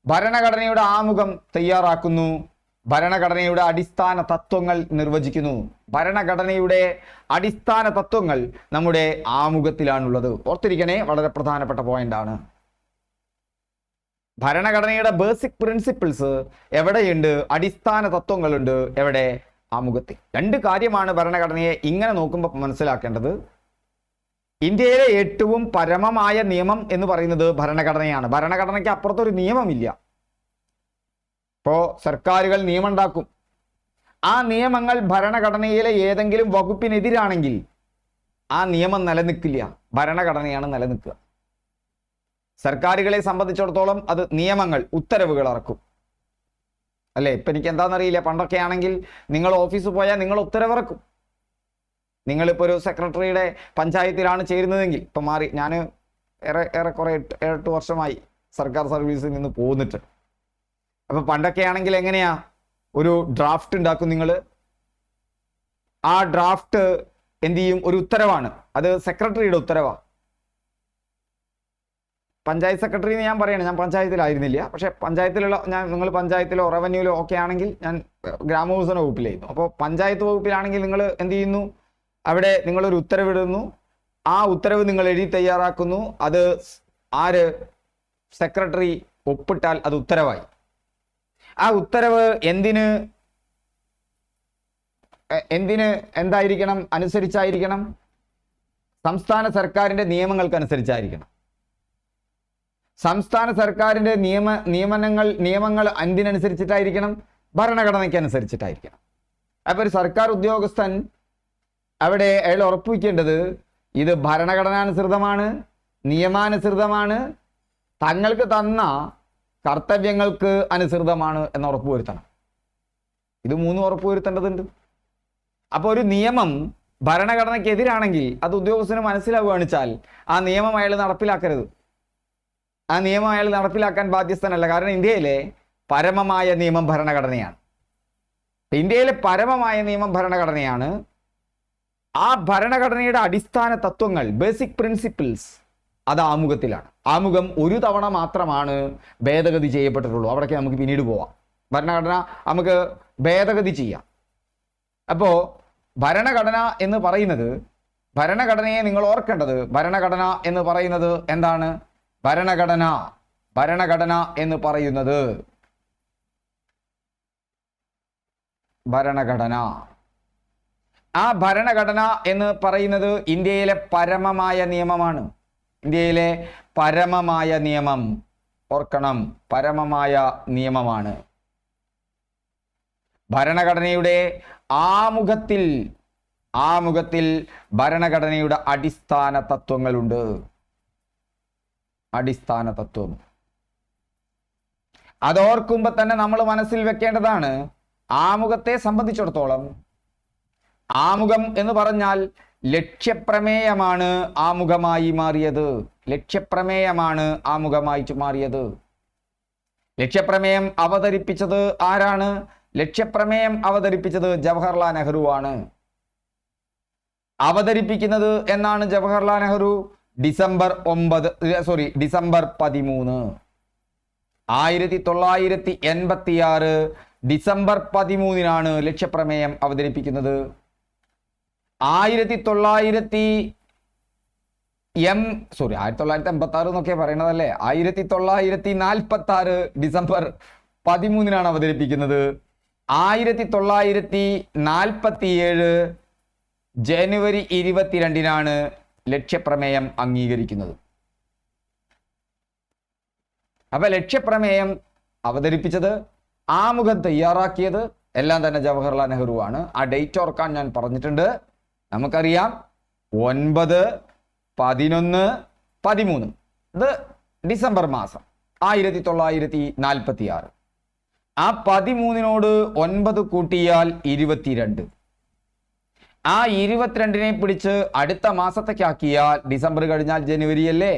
ഭരണഘടനയുടെ ആമുഖം തയ്യാറാക്കുന്നു. ഭരണഘടനയുടെ അടിസ്ഥാന തത്വങ്ങൾ നിർവചിക്കുന്നു. ഭരണഘടനയുടെ അടിസ്ഥാന തത്വങ്ങൾ നമ്മുടെ ആമുഖത്തിലാണുള്ളത്. ഓർത്തിരിക്കണേ, വളരെ പ്രധാനപ്പെട്ട പോയിന്റ് ആണ്. ഭരണഘടനയുടെ ബേസിക് പ്രിൻസിപ്പിൾസ് എവിടെയുണ്ട്? അടിസ്ഥാന തത്വങ്ങളുണ്ട്. എവിടെ? ആമുഖത്തിൽ. 2 കാര്യമാണ് ഭരണഘടനയെ ഇങ്ങനെ നോക്കുമ്പോൾ മനസ്സിലാക്കേണ്ടത്. ഇന്ത്യയിലെ ഏറ്റവും പരമമായ നിയമം എന്ന് പറയുന്നത് ഭരണഘടനയാണ്. ഭരണഘടനയ്ക്ക് അപ്പുറത്തൊരു നിയമമില്ല. ഇപ്പോ സർക്കാരുകൾ നിയമം ഉണ്ടാക്കും. ആ നിയമങ്ങൾ ഭരണഘടനയിലെ ഏതെങ്കിലും വകുപ്പിനെതിരാണെങ്കിൽ ആ നിയമം നിലനിൽക്കില്ല. ഭരണഘടനയാണ് നിലനിൽക്കുക. സർക്കാരുകളെ സംബന്ധിച്ചിടത്തോളം അത് നിയമങ്ങൾ, ഉത്തരവുകൾ ഇറക്കും. അല്ലേ? ഇപ്പം എനിക്ക് എന്താണെന്നറിയില്ല. പണ്ടൊക്കെ ആണെങ്കിൽ നിങ്ങൾ ഓഫീസിൽ പോയാൽ നിങ്ങൾ ഉത്തരവിറക്കും. നിങ്ങളിപ്പോൾ ഒരു സെക്രട്ടറിയുടെ പഞ്ചായത്തിലാണ് ചേരുന്നതെങ്കിൽ, ഇപ്പം മാറി, ഞാൻ ഏറെക്കുറെ 8 വർഷമായി സർക്കാർ സർവീസിൽ നിന്ന് പോന്നിട്ട്. അപ്പം പണ്ടൊക്കെ ആണെങ്കിൽ എങ്ങനെയാ? ഒരു ഡ്രാഫ്റ്റ് ഉണ്ടാക്കും നിങ്ങൾ. ആ ഡ്രാഫ്റ്റ് എന്ത് ചെയ്യും? ഒരു ഉത്തരവാണ്. അത് സെക്രട്ടറിയുടെ ഉത്തരവാണ്. പഞ്ചായത്ത് സെക്രട്ടറി എന്ന് ഞാൻ പറയണേ, ഞാൻ പഞ്ചായത്തിലായിരുന്നില്ല. പക്ഷേ പഞ്ചായത്തിലുള്ള നിങ്ങൾ പഞ്ചായത്തിലോ റവന്യൂലോ ഒക്കെ ആണെങ്കിൽ, ഞാൻ ഗ്രാമവികസന വകുപ്പിലായിരുന്നു. അപ്പോൾ പഞ്ചായത്ത് വകുപ്പിലാണെങ്കിൽ നിങ്ങൾ എന്ത് ചെയ്യുന്നു? അവിടെ നിങ്ങളൊരു ഉത്തരവിടുന്നു. ആ ഉത്തരവ് നിങ്ങൾ എഴുതി തയ്യാറാക്കുന്നു. അത് ആര്? സെക്രട്ടറി ഒപ്പിട്ടാൽ അത് ഉത്തരവായി. ആ ഉത്തരവ് എന്തിന് എന്തായിരിക്കണം? അനുസരിച്ചായിരിക്കണം. സംസ്ഥാന സർക്കാരിന്റെ നിയമങ്ങൾക്കനുസരിച്ചായിരിക്കണം. സംസ്ഥാന സർക്കാരിന്റെ നിയമങ്ങൾ എന്തിനനുസരിച്ചിട്ടായിരിക്കണം? ഭരണഘടനയ്ക്ക് അനുസരിച്ചിട്ടായിരിക്കണം. അപ്പൊ ഒരു സർക്കാർ ഉദ്യോഗസ്ഥൻ അവിടെ അയാൾ ഉറപ്പുവയ്ക്കേണ്ടത് ഇത് ഭരണഘടനാനുസൃതമാണ്, നിയമാനുസൃതമാണ്, തങ്ങൾക്ക് തന്ന കർത്തവ്യങ്ങൾക്ക് അനുസൃതമാണ് എന്ന് ഉറപ്പുവരുത്തണം. ഇത് 3 ഉറപ്പുവരുത്തേണ്ടതുണ്ട്. അപ്പോൾ ഒരു നിയമം ഭരണഘടനയ്ക്ക് എതിരാണെങ്കിൽ അത് ഉദ്യോഗസ്ഥന് മനസ്സിലാവുകയാണ് വെച്ചാൽ ആ നിയമം അയാൾ നടപ്പിലാക്കരുത്. ആ നിയമം അയാൾ നടപ്പിലാക്കാൻ ബാധ്യസ്ഥനല്ല. കാരണം ഇന്ത്യയിലെ പരമമായ നിയമം ഭരണഘടനയാണ്. ഇന്ത്യയിലെ പരമമായ നിയമം ഭരണഘടനയാണ്. ആ ഭരണഘടനയുടെ അടിസ്ഥാന തത്വങ്ങൾ, ബേസിക് പ്രിൻസിപ്പിൾസ്, അത് ആമുഖത്തിലാണ്. ആമുഖം ഒരു തവണ മാത്രമാണ് ഭേദഗതി ചെയ്യപ്പെട്ടിട്ടുള്ളൂ. അവിടേക്ക് നമുക്ക് പിന്നീട് പോവാം. ഭരണഘടന നമുക്ക് ഭേദഗതി ചെയ്യാം. അപ്പോൾ ഭരണഘടന എന്ന് പറയുന്നത്, ഭരണഘടനയെ നിങ്ങൾ ഓർക്കേണ്ടത്, ഭരണഘടന എന്ന് പറയുന്നത് എന്താണ്? ഭരണഘടന എന്ന് പറയുന്നത് ആ ഭരണഘടന എന്ന് പറയുന്നത് ഇന്ത്യയിലെ പരമമായ നിയമമാണ്. ഇന്ത്യയിലെ പരമമായ നിയമം ഓർക്കണം, പരമമായ നിയമമാണ്. ഭരണഘടനയുടെ ആമുഖത്തിൽ ഭരണഘടനയുടെ അടിസ്ഥാന തത്വങ്ങളുണ്ട്. അടിസ്ഥാന തത്വം അതോർക്കുമ്പോൾ തന്നെ നമ്മൾ മനസ്സിൽ വെക്കേണ്ടതാണ്. ആമുഖത്തെ സംബന്ധിച്ചിടത്തോളം ആമുഖം എന്ന് പറഞ്ഞാൽ ലക്ഷ്യപ്രമേയമാണ് ആമുഖമായി മാറിയത്. ലക്ഷ്യപ്രമേയം അവതരിപ്പിച്ചത് ആരാണ്? ലക്ഷ്യപ്രമേയം അവതരിപ്പിച്ചത് ജവഹർലാൽ നെഹ്റു ആണ്. അവതരിപ്പിക്കുന്നത് എന്നാണ് ജവഹർലാൽ നെഹ്റു? ഡിസംബർ 13 1986 ഡിസംബർ 13 ലക്ഷ്യപ്രമേയം അവതരിപ്പിക്കുന്നത്. 1986 എന്നൊക്കെ പറയണതല്ലേ, 1946 ഡിസംബർ 13 അവതരിപ്പിക്കുന്നത്. 1947 ജനുവരി 22 ലക്ഷ്യപ്രമേയം അംഗീകരിക്കുന്നത്. അപ്പൊ ലക്ഷ്യപ്രമേയം അവതരിപ്പിച്ചത്, ആമുഖം തയ്യാറാക്കിയത് എല്ലാം തന്നെ ജവഹർലാൽ നെഹ്റു ആണ്. ആ ഡേറ്റ് ഓർക്കാൻ ഞാൻ പറഞ്ഞിട്ടുണ്ട്. നമുക്കറിയാം 9, 11, 13 ഇത് ഡിസംബർ മാസം 1946. ആ 13 9 കൂട്ടിയാൽ 22. ആ 22 പിടിച്ച് അടുത്ത മാസത്തേക്കാക്കിയാൽ ഡിസംബർ കഴിഞ്ഞാൽ ജനുവരി അല്ലേ?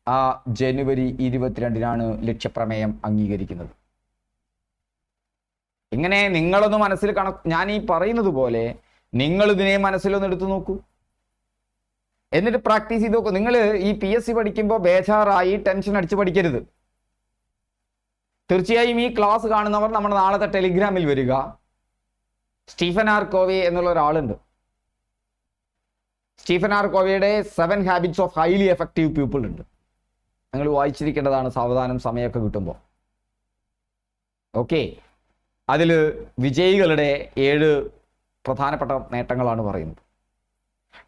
ആ ജനുവരി 22 ലക്ഷ്യപ്രമേയം അംഗീകരിക്കുന്നത്. ഇങ്ങനെ നിങ്ങളൊന്ന് മനസ്സിൽ ഞാൻ ഈ പറയുന്നത് പോലെ നിങ്ങൾ ഇതിനെ മനസ്സിലൊന്ന് എടുത്തു നോക്കൂ, എന്നിട്ട് പ്രാക്ടീസ് ചെയ്ത് നോക്കൂ. നിങ്ങൾ ഈ PSC പഠിക്കുമ്പോൾ ബേജാറായി ടെൻഷൻ അടിച്ച് പഠിക്കരുത്. തീർച്ചയായും ഈ ക്ലാസ് കാണുന്നവർ നമ്മുടെ നാളത്തെ ടെലിഗ്രാമിൽ വരിക. സ്റ്റീഫൻ ആർ കോവേ എന്നുള്ള ഒരാളുണ്ട്. സ്റ്റീഫൻ ആർ കോവേയുടെ 7 habits of highly effective people ഉണ്ട്. നിങ്ങൾ വായിച്ചിരിക്കേണ്ടതാണ് സാവധാനം സമയമൊക്കെ കിട്ടുമ്പോൾ. ഓക്കെ, അതിൽ വിജയികളുടെ 7 പ്രധാനപ്പെട്ട നേട്ടങ്ങളാണ് പറയുന്നത്.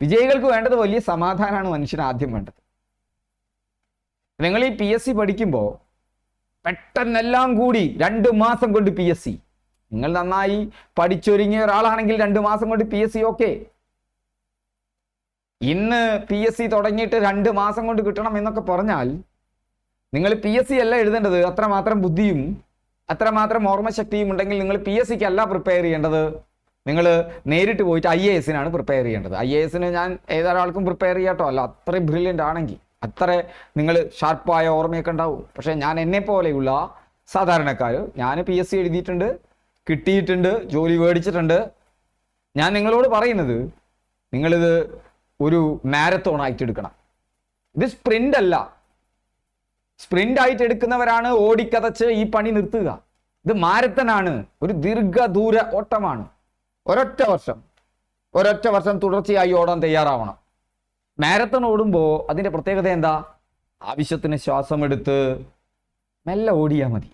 വിജയികൾക്ക് വേണ്ടത് വലിയ സമാധാനമാണ് മനുഷ്യന് ആദ്യം വേണ്ടത്. നിങ്ങൾ ഈ PSC പഠിക്കുമ്പോൾ പെട്ടെന്നെല്ലാം കൂടി 2 മാസം കൊണ്ട് PSC, നിങ്ങൾ നന്നായി പഠിച്ചൊരുങ്ങിയ ഒരാളാണെങ്കിൽ 2 മാസം കൊണ്ട് PSC ഓക്കെ. ഇന്ന് PSC തുടങ്ങിയിട്ട് 2 മാസം കൊണ്ട് കിട്ടണം എന്നൊക്കെ പറഞ്ഞാൽ നിങ്ങൾ PSC അല്ല എഴുതേണ്ടത്. അത്രമാത്രം ബുദ്ധിയും അത്രമാത്രം ഓർമ്മശക്തിയും ഉണ്ടെങ്കിൽ നിങ്ങൾ PSCക്ക് അല്ല പ്രിപ്പയർ ചെയ്യേണ്ടത്. നിങ്ങൾ നേരിട്ട് പോയിട്ട് IAS-നാണ് പ്രിപ്പയർ ചെയ്യേണ്ടത്. IAS-ന് ഞാൻ ഏതൊരാൾക്കും പ്രിപ്പയർ ചെയ്യാട്ടോ, അല്ല അത്രയും ബ്രില്യൻ്റ് ആണെങ്കിൽ, അത്ര നിങ്ങൾ ഷാർപ്പായ ഓർമ്മയൊക്കെ ഉണ്ടാവും. പക്ഷേ ഞാൻ എന്നെ പോലെയുള്ള സാധാരണക്കാർ, ഞാൻ PSC എഴുതിയിട്ടുണ്ട്, കിട്ടിയിട്ടുണ്ട്, ജോലി മേടിച്ചിട്ടുണ്ട്. ഞാൻ നിങ്ങളോട് പറയുന്നത്, നിങ്ങളിത് ഒരു മാരത്തോൺ ആയിട്ട് എടുക്കണം. ഇത് സ്പ്രിൻ്റ് അല്ല. സ്പ്രിൻ്റ് ആയിട്ട് എടുക്കുന്നവരാണ് ഓടിക്കതച്ച് ഈ പണി നിർത്തുക. ഇത് മാരത്തനാണ്, ഒരു ദീർഘദൂര ഓട്ടമാണ്. ഒരൊറ്റ വർഷം തുടർച്ചയായി ഓടാൻ തയ്യാറാവണം. മാരത്തൺ ഓടുമ്പോൾ അതിൻ്റെ പ്രത്യേകത എന്താ? ആവശ്യത്തിന് ശ്വാസമെടുത്ത് മെല്ലെ ഓടിയാൽ മതി.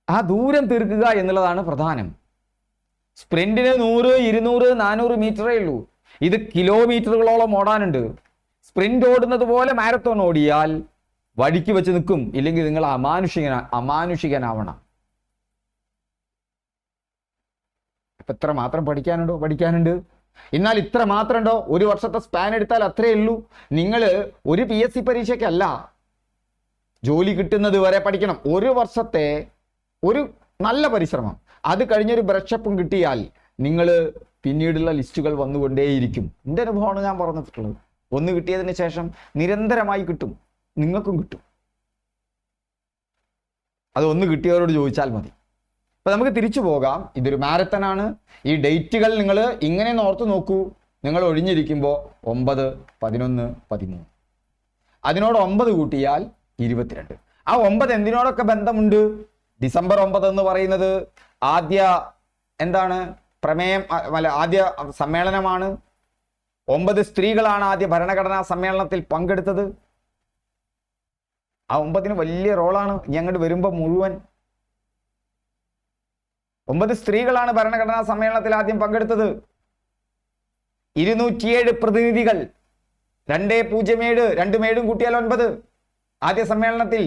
ആ ദൂരം തീർക്കുക എന്നുള്ളതാണ് പ്രധാനം. സ്പ്രിന്റിന് 100, 200, 400 മീറ്ററേ ഉള്ളൂ. ഇത് കിലോമീറ്ററുകളോളം ഓടാനുണ്ട്. സ്പ്രിന്റ് ഓടുന്നത് പോലെ മാരത്തോൺ ഓടിയാൽ വഴിക്ക് വെച്ച് നിൽക്കും. ഇല്ലെങ്കിൽ നിങ്ങൾ അമാനുഷികനാവണം. ഇത്ര മാത്രം പഠിക്കാനുണ്ട്. എന്നാൽ ഇത്ര മാത്രം ഉണ്ടോ? 1 വർഷത്തെ സ്പാൻ എടുത്താൽ അത്രയേ ഉള്ളൂ. നിങ്ങൾ ഒരു PSC പരീക്ഷയ്ക്കല്ല, ജോലി കിട്ടുന്നത് വരെ പഠിക്കണം. 1 വർഷത്തെ ഒരു നല്ല പരിശ്രമം, അത് കഴിഞ്ഞൊരു ബ്രഷപ്പും കിട്ടിയാൽ നിങ്ങൾ പിന്നീടുള്ള ലിസ്റ്റുകൾ വന്നുകൊണ്ടേയിരിക്കും. എൻ്റെ അനുഭവമാണ് ഞാൻ പറഞ്ഞിട്ടുള്ളത്. 1 കിട്ടിയതിന് ശേഷം നിരന്തരമായി കിട്ടും, നിങ്ങൾക്കും കിട്ടും. അത് 1 കിട്ടിയവരോട് ചോദിച്ചാൽ മതി. അപ്പം നമുക്ക് തിരിച്ചു പോകാം. ഇതൊരു മാരത്തനാണ്. ഈ ഡേറ്റുകൾ നിങ്ങൾ ഇങ്ങനെ ഓർത്ത് നോക്കൂ. നിങ്ങൾ ഒഴിഞ്ഞിരിക്കുമ്പോൾ 9, 11, 13, അതിനോട് 9 കൂട്ടിയാൽ 22. ആ 9 എന്തിനോടൊക്കെ ബന്ധമുണ്ട്? ഡിസംബർ 9 എന്ന് പറയുന്നത് ആദ്യ ആദ്യ സമ്മേളനമാണ്. 9 സ്ത്രീകളാണ് ആദ്യ ഭരണഘടനാ സമ്മേളനത്തിൽ പങ്കെടുത്തത്. ആ 9 വലിയ റോളാണ് ഇനി അങ്ങോട്ട് വരുമ്പോൾ മുഴുവൻ. 9 സ്ത്രീകളാണ് ഭരണഘടനാ സമ്മേളനത്തിൽ ആദ്യം പങ്കെടുത്തത്. 207 പ്രതിനിധികൾ, 207, 2 മേടും കൂട്ടിയാൽ 9 ആദ്യ സമ്മേളനത്തിൽ.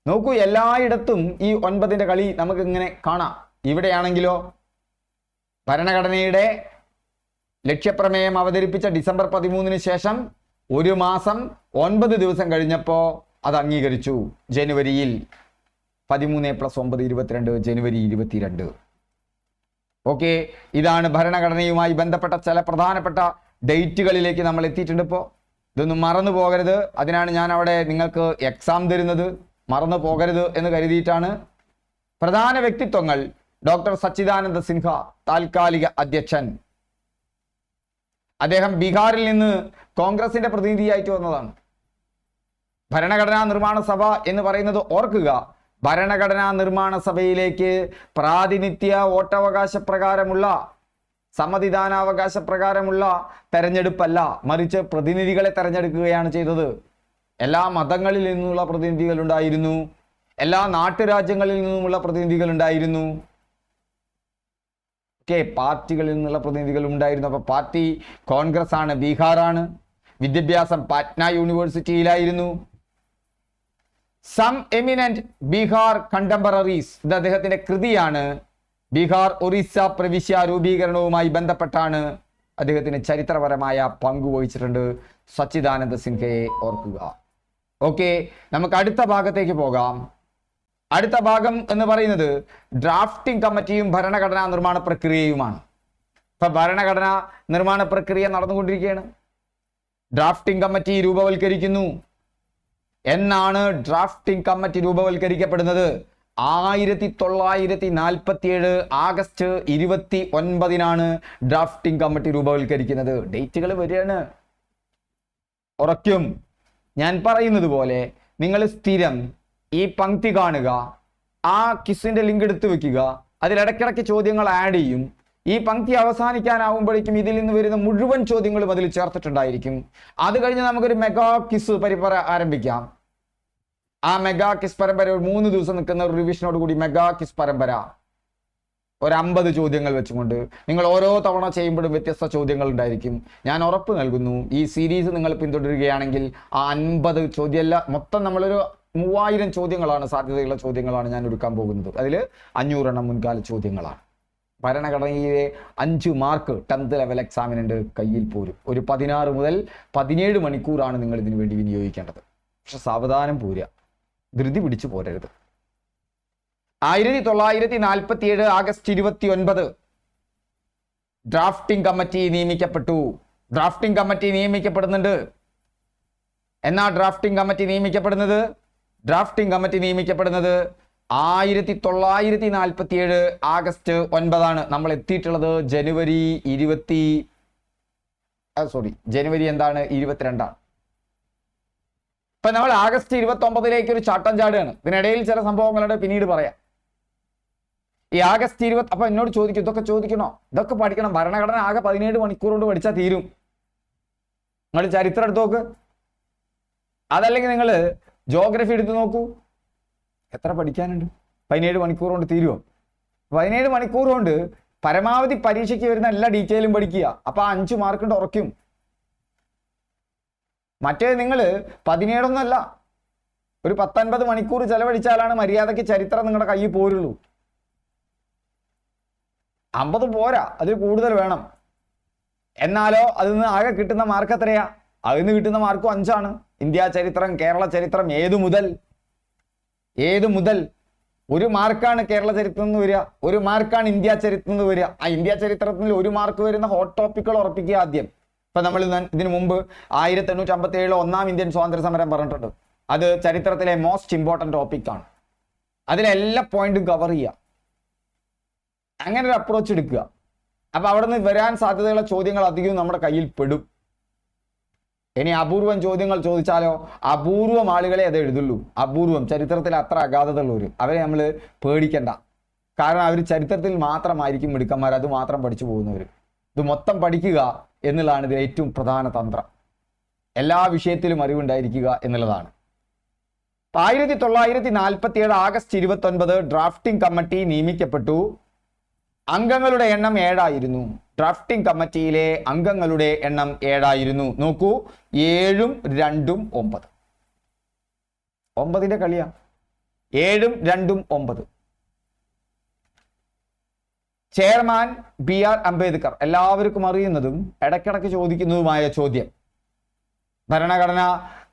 നോക്കൂ, എല്ലായിടത്തും ഈ 9ന്റെ കളി നമുക്ക് ഇങ്ങനെ കാണാം. ഇവിടെയാണെങ്കിലോ ഭരണഘടനയുടെ ലക്ഷ്യപ്രമേയം അവതരിപ്പിച്ച ഡിസംബർ 13 ശേഷം 1 മാസം 9 ദിവസം കഴിഞ്ഞപ്പോൾ അത് അംഗീകരിച്ചു. ജനുവരിയിൽ 13 + 9 22, ജനുവരി 22. ഓക്കെ, ഇതാണ് ഭരണഘടനയുമായി ബന്ധപ്പെട്ട ചില പ്രധാനപ്പെട്ട ഡേറ്റുകളിലേക്ക് നമ്മൾ എത്തിയിട്ടുണ്ട്. ഇപ്പോൾ ഇതൊന്നും മറന്നു പോകരുത്. അതിനാണ് ഞാൻ അവിടെ നിങ്ങൾക്ക് എക്സാം തരുന്നത്. മറന്നു പോകരുത് എന്ന് കരുതിയിട്ടാണ്. പ്രധാന വ്യക്തിത്വങ്ങൾ: ഡോക്ടർ സച്ചിദാനന്ദ സിൻഹ, താൽക്കാലിക അധ്യക്ഷൻ. അദ്ദേഹം ബീഹാറിൽ നിന്ന് കോൺഗ്രസിന്റെ പ്രതിനിധിയായിട്ട് വന്നതാണ്. ഭരണഘടനാ നിർമ്മാണ സഭ എന്ന് പറയുന്നത് ഓർക്കുക, ഭരണഘടനാ നിർമ്മാണ സഭയിലേക്ക് പ്രാതിനിധ്യ വോട്ടവകാശ പ്രകാരമുള്ള, സമ്മതിദാനാവകാശ പ്രകാരമുള്ള തെരഞ്ഞെടുപ്പല്ല, മറിച്ച് പ്രതിനിധികളെ തെരഞ്ഞെടുക്കുകയാണ് ചെയ്തത്. എല്ലാ മതങ്ങളിൽ നിന്നുള്ള പ്രതിനിധികൾ ഉണ്ടായിരുന്നു, എല്ലാ നാട്ടുരാജ്യങ്ങളിൽ നിന്നുമുള്ള പ്രതിനിധികൾ ഉണ്ടായിരുന്നു, പാർട്ടികളിൽ നിന്നുള്ള പ്രതിനിധികളും ഉണ്ടായിരുന്നു. അപ്പൊ പാർട്ടി കോൺഗ്രസ് ആണ്, ബീഹാറാണ്. വിദ്യാഭ്യാസം പാറ്റ്ന യൂണിവേഴ്സിറ്റിയിലായിരുന്നു. സം എമിനന്റ് ബീഹാർ കണ്ടംപററീസ്, ഇത് അദ്ദേഹത്തിന്റെ കൃതിയാണ്. ബീഹാർ ഒറീസ പ്രവിശ്യ രൂപീകരണവുമായി ബന്ധപ്പെട്ടാണ് അദ്ദേഹത്തിന് ചരിത്രപരമായ പങ്കുവഹിച്ചിട്ടുണ്ട്. സച്ചിദാനന്ദ സിൻഹയെ ഓർക്കുക. ഓക്കെ, നമുക്ക് അടുത്ത ഭാഗത്തേക്ക് പോകാം. അടുത്ത ഭാഗം എന്ന് പറയുന്നത് ഡ്രാഫ്റ്റിംഗ് കമ്മിറ്റിയും ഭരണഘടനാ നിർമ്മാണ പ്രക്രിയയുമാണ്. ഇപ്പൊ ഭരണഘടനാ നിർമ്മാണ പ്രക്രിയ നടന്നുകൊണ്ടിരിക്കുകയാണ്. ഡ്രാഫ്റ്റിംഗ് കമ്മിറ്റി രൂപവൽക്കരിക്കുന്നു. എന്നാണ് ഡ്രാഫ്റ്റിംഗ് കമ്മിറ്റി രൂപവൽക്കരിക്കപ്പെടുന്നത്? 1947 ആഗസ്റ്റ് 29 ഡ്രാഫ്റ്റിംഗ് കമ്മിറ്റി രൂപവൽക്കരിക്കുന്നത്. ഡേറ്റുകൾ വരികയാണ്, ഉറയ്ക്കും. ഞാൻ പറയുന്നത് പോലെ നിങ്ങൾ സ്ഥിരം ഈ പങ്ക്തി കാണുക, ആ ക്വിസിന്റെ ലിങ്ക് എടുത്തു വെക്കുക, അതിലിടയ്ക്കിടയ്ക്ക് ചോദ്യങ്ങൾ ആഡ് ചെയ്യും. ഈ പങ്ക്തി അവസാനിക്കാനാവുമ്പോഴേക്കും ഇതിൽ നിന്ന് വരുന്ന മുഴുവൻ ചോദ്യങ്ങളും അതിൽ ചേർത്തിട്ടുണ്ടായിരിക്കും. അത് കഴിഞ്ഞ് നമുക്കൊരു മെഗാ ക്വിസ് പരമ്പര ആരംഭിക്കാം. ആ മെഗാ ക്വിസ് പരമ്പര 3 ദിവസം നിൽക്കുന്ന ഒരു റിവിഷനോട് കൂടി മെഗാ ക്വിസ് പരമ്പര, ഒരു 50 ചോദ്യങ്ങൾ വെച്ചുകൊണ്ട് നിങ്ങൾ ഓരോ തവണ ചെയ്യുമ്പോഴും വ്യത്യസ്ത ചോദ്യങ്ങൾ ഉണ്ടായിരിക്കും. ഞാൻ ഉറപ്പ് നൽകുന്നു, ഈ സീരീസ് നിങ്ങൾ പിന്തുടരുകയാണെങ്കിൽ ആ 50 ചോദ്യമല്ല, മൊത്തം നമ്മളൊരു 3000 ചോദ്യങ്ങളാണ്, സാധ്യതയുള്ള ചോദ്യങ്ങളാണ് ഞാൻ എടുക്കാൻ പോകുന്നത്. അതിൽ 500 എണ്ണം മുൻകാല ചോദ്യങ്ങളാണ്. ഭരണഘടനയിലെ 5 മാർക്ക് 10th ലെവൽ എക്സാമിനുണ്ട്, കയ്യിൽ പോരും. ഒരു 16 മുതൽ 17 മണിക്കൂറാണ് നിങ്ങൾ ഇതിനു വേണ്ടി വിനിയോഗിക്കേണ്ടത്. പക്ഷെ സാവധാനം പോരുക, ധൃതി പിടിച്ചു പോരരുത്. 1947 ആഗസ്റ്റ് 29 ഡ്രാഫ്റ്റിംഗ് കമ്മിറ്റി നിയമിക്കപ്പെട്ടു. ഡ്രാഫ്റ്റിംഗ് കമ്മിറ്റി നിയമിക്കപ്പെടുന്നുണ്ട്. എന്നാ ഡ്രാഫ്റ്റിംഗ് കമ്മിറ്റി നിയമിക്കപ്പെടുന്നത്? ഡ്രാഫ്റ്റിംഗ് കമ്മിറ്റി നിയമിക്കപ്പെടുന്നത് 1947 ആഗസ്റ്റ് 9 നമ്മൾ എത്തിയിട്ടുള്ളത് ജനുവരി 22. ഇപ്പൊ നമ്മൾ ആഗസ്റ്റ് 29 ഒരു ചാട്ടം ചാടുകയാണ്. ഇതിനിടയിൽ ചില സംഭവങ്ങളുടെ പിന്നീട് പറയാം. ഈ ആഗസ്റ്റ് 20, അപ്പൊ എന്നോട് ചോദിക്കും, ഇതൊക്കെ ചോദിക്കണോ? ഇതൊക്കെ പഠിക്കണം. ഭരണഘടന ആകെ 17 മണിക്കൂർ കൊണ്ട് പഠിച്ചാൽ തീരും. നിങ്ങൾ ചരിത്രം എടുത്ത് നോക്ക്, അതല്ലെങ്കിൽ നിങ്ങൾ ജോഗ്രഫി എടുത്ത് നോക്കൂ, എത്ര പഠിക്കാനുണ്ട്? 17 മണിക്കൂർ കൊണ്ട് തീരുമോ? 17 മണിക്കൂർ കൊണ്ട് പരമാവധി പരീക്ഷയ്ക്ക് വരുന്ന എല്ലാ ഡീറ്റെയിലും പഠിക്കുക. അപ്പൊ 5 മാർക്ക് കൊണ്ട് ഉറയ്ക്കും. മറ്റേ നിങ്ങൾ 17 ഒരു 19 മണിക്കൂർ ചെലവഴിച്ചാലാണ് മര്യാദയ്ക്ക് ചരിത്രം നിങ്ങളുടെ കയ്യിൽ പോരുള്ളൂ. 50 പോരാ, അതിൽ കൂടുതൽ വേണം. എന്നാലോ അതിൽ നിന്ന് ആകെ കിട്ടുന്ന മാർക്ക് എത്രയാ? അതിൽ നിന്ന് കിട്ടുന്ന മാർക്കും 5. ഇന്ത്യ ചരിത്രം, കേരള ചരിത്രം, ഏതു മുതൽ 1 മാർക്കാണ് കേരള ചരിത്രം എന്ന് വരിക, 1 മാർക്കാണ് ഇന്ത്യ ചരിത്രം എന്ന് വരിക. ആ ഇന്ത്യ ചരിത്രത്തിൽ 1 മാർക്ക് വരുന്ന ഹോട്ട് ടോപ്പിക്കുകൾ ഉറപ്പിക്കുക ആദ്യം. ഇപ്പൊ നമ്മൾ ഇതിനു മുമ്പ് 1857 ഒന്നാം ഇന്ത്യൻ സ്വാതന്ത്ര്യ സമരം പറഞ്ഞിട്ടുണ്ട്. അത് ചരിത്രത്തിലെ മോസ്റ്റ് ഇമ്പോർട്ടന്റ് ടോപ്പിക്കാണ്. അതിലെല്ലാ പോയിന്റും കവർ ചെയ്യുക. അങ്ങനെ ഒരു അപ്രോച്ച് എടുക്കുക. അപ്പൊ അവിടെ നിന്ന് വരാൻ സാധ്യതയുള്ള ചോദ്യങ്ങൾ അധികവും നമ്മുടെ കയ്യിൽ പെടും. ഇനി അപൂർവം ചോദ്യങ്ങൾ ചോദിച്ചാലോ? അപൂർവം ആളുകളെ അത് എഴുതുള്ളൂ. അപൂർവം, ചരിത്രത്തിൽ അത്ര അഗാധതയുള്ളവർ, അവരെ നമ്മൾ പേടിക്കണ്ട. കാരണം അവർ ചരിത്രത്തിൽ മാത്രമായിരിക്കും മിടുക്കന്മാർ, അത് മാത്രം പഠിച്ചു പോകുന്നവർ. ഇത് മൊത്തം പഠിക്കുക എന്നുള്ളതാണ് ഇതിൽ ഏറ്റവും പ്രധാന തന്ത്രം. എല്ലാ വിഷയത്തിലും അറിവുണ്ടായിരിക്കുക എന്നുള്ളതാണ്. 1947 ആഗസ്റ്റ് 29 ഡ്രാഫ്റ്റിംഗ് കമ്മിറ്റി നിയമിക്കപ്പെട്ടു. അംഗങ്ങളുടെ എണ്ണം 7 ആയിരുന്നു. ഡ്രാഫ്റ്റിംഗ് കമ്മിറ്റിയിലെ അംഗങ്ങളുടെ എണ്ണം 7 ആയിരുന്നു. നോക്കൂ, 7ഉം 2ഉം 9. 9ന്റെ കളിയാ. 7ഉം 2ഉം 9. ചെയർമാൻ BR അംബേദ്കർ, എല്ലാവർക്കും അറിയുന്നതും ഇടയ്ക്കിടയ്ക്ക് ചോദിക്കുന്നതുമായ ചോദ്യം. ഭരണഘടനാ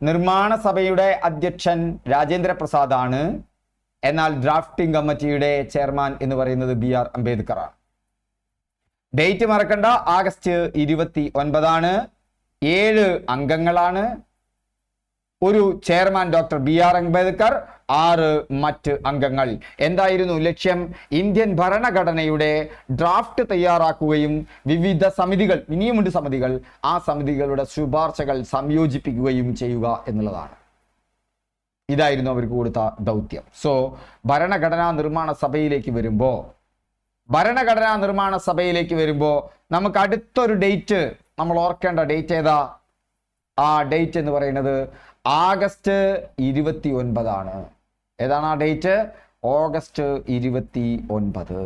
നിർമ്മാണ സഭയുടെ അധ്യക്ഷൻ രാജേന്ദ്ര പ്രസാദ് ആണ്. എന്നാൽ ഡ്രാഫ്റ്റിംഗ് കമ്മിറ്റിയുടെ ചെയർമാൻ എന്ന് പറയുന്നത് BR അംബേദ്കർ ആണ്. ഡേറ്റ് മറക്കണ്ട, ആഗസ്റ്റ് 29 7 അംഗങ്ങളാണ്. ഒരു ചെയർമാൻ ഡോക്ടർ BR അംബേദ്കർ, 6 മറ്റ് അംഗങ്ങൾ. എന്തായിരുന്നു ലക്ഷ്യം? ഇന്ത്യൻ ഭരണഘടനയുടെ ഡ്രാഫ്റ്റ് തയ്യാറാക്കുകയും വിവിധ സമിതികൾ, ഇനിയുമുണ്ട് സമിതികൾ, ആ സമിതികളുടെ ശുപാർശകൾ സംയോജിപ്പിക്കുകയും ചെയ്യുക എന്നുള്ളതാണ്. ഇതായിരുന്നു അവർക്ക് കൊടുത്ത ദൗത്യം. സോ ഭരണഘടനാ നിർമ്മാണ സഭയിലേക്ക് വരുമ്പോൾ നമുക്ക് അടുത്തൊരു ഡേറ്റ് നമ്മൾ ഓർക്കേണ്ട ഡേറ്റ് ഏതാ? ആ ഡേറ്റ് എന്ന് പറയുന്നത് ആഗസ്റ്റ് 29 ആണ്. ഏതാണ് ആ ഡേറ്റ്? ഓഗസ്റ്റ് 29.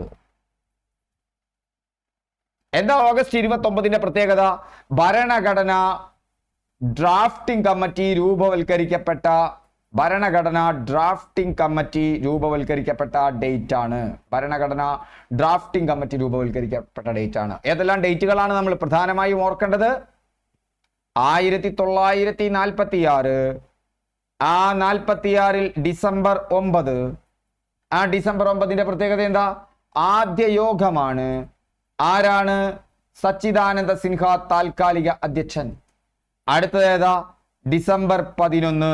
എന്താ ഓഗസ്റ്റ് 29ന്റെ പ്രത്യേകത? ഭരണഘടനാ ഡ്രാഫ്റ്റിംഗ് കമ്മിറ്റി രൂപവൽക്കരിക്കപ്പെട്ട ഡേറ്റ് ആണ്. ഭരണഘടനാ ഡ്രാഫ്റ്റിംഗ് കമ്മിറ്റി രൂപവൽക്കരിക്കപ്പെട്ട ഡേറ്റ് ആണ്. ഏതെല്ലാം ഡേറ്റുകളാണ് നമ്മൾ പ്രധാനമായും ഓർക്കേണ്ടത്? 1946. ആ 46 ഡിസംബർ 9. ആ ഡിസംബർ 9ന്റെ പ്രത്യേകത എന്താ? ആദ്യ യോഗമാണ്. ആരാണ്? സച്ചിദാനന്ദ സിൻഹ താൽക്കാലിക അധ്യക്ഷൻ. അടുത്തത് ഏതാ? ഡിസംബർ 11.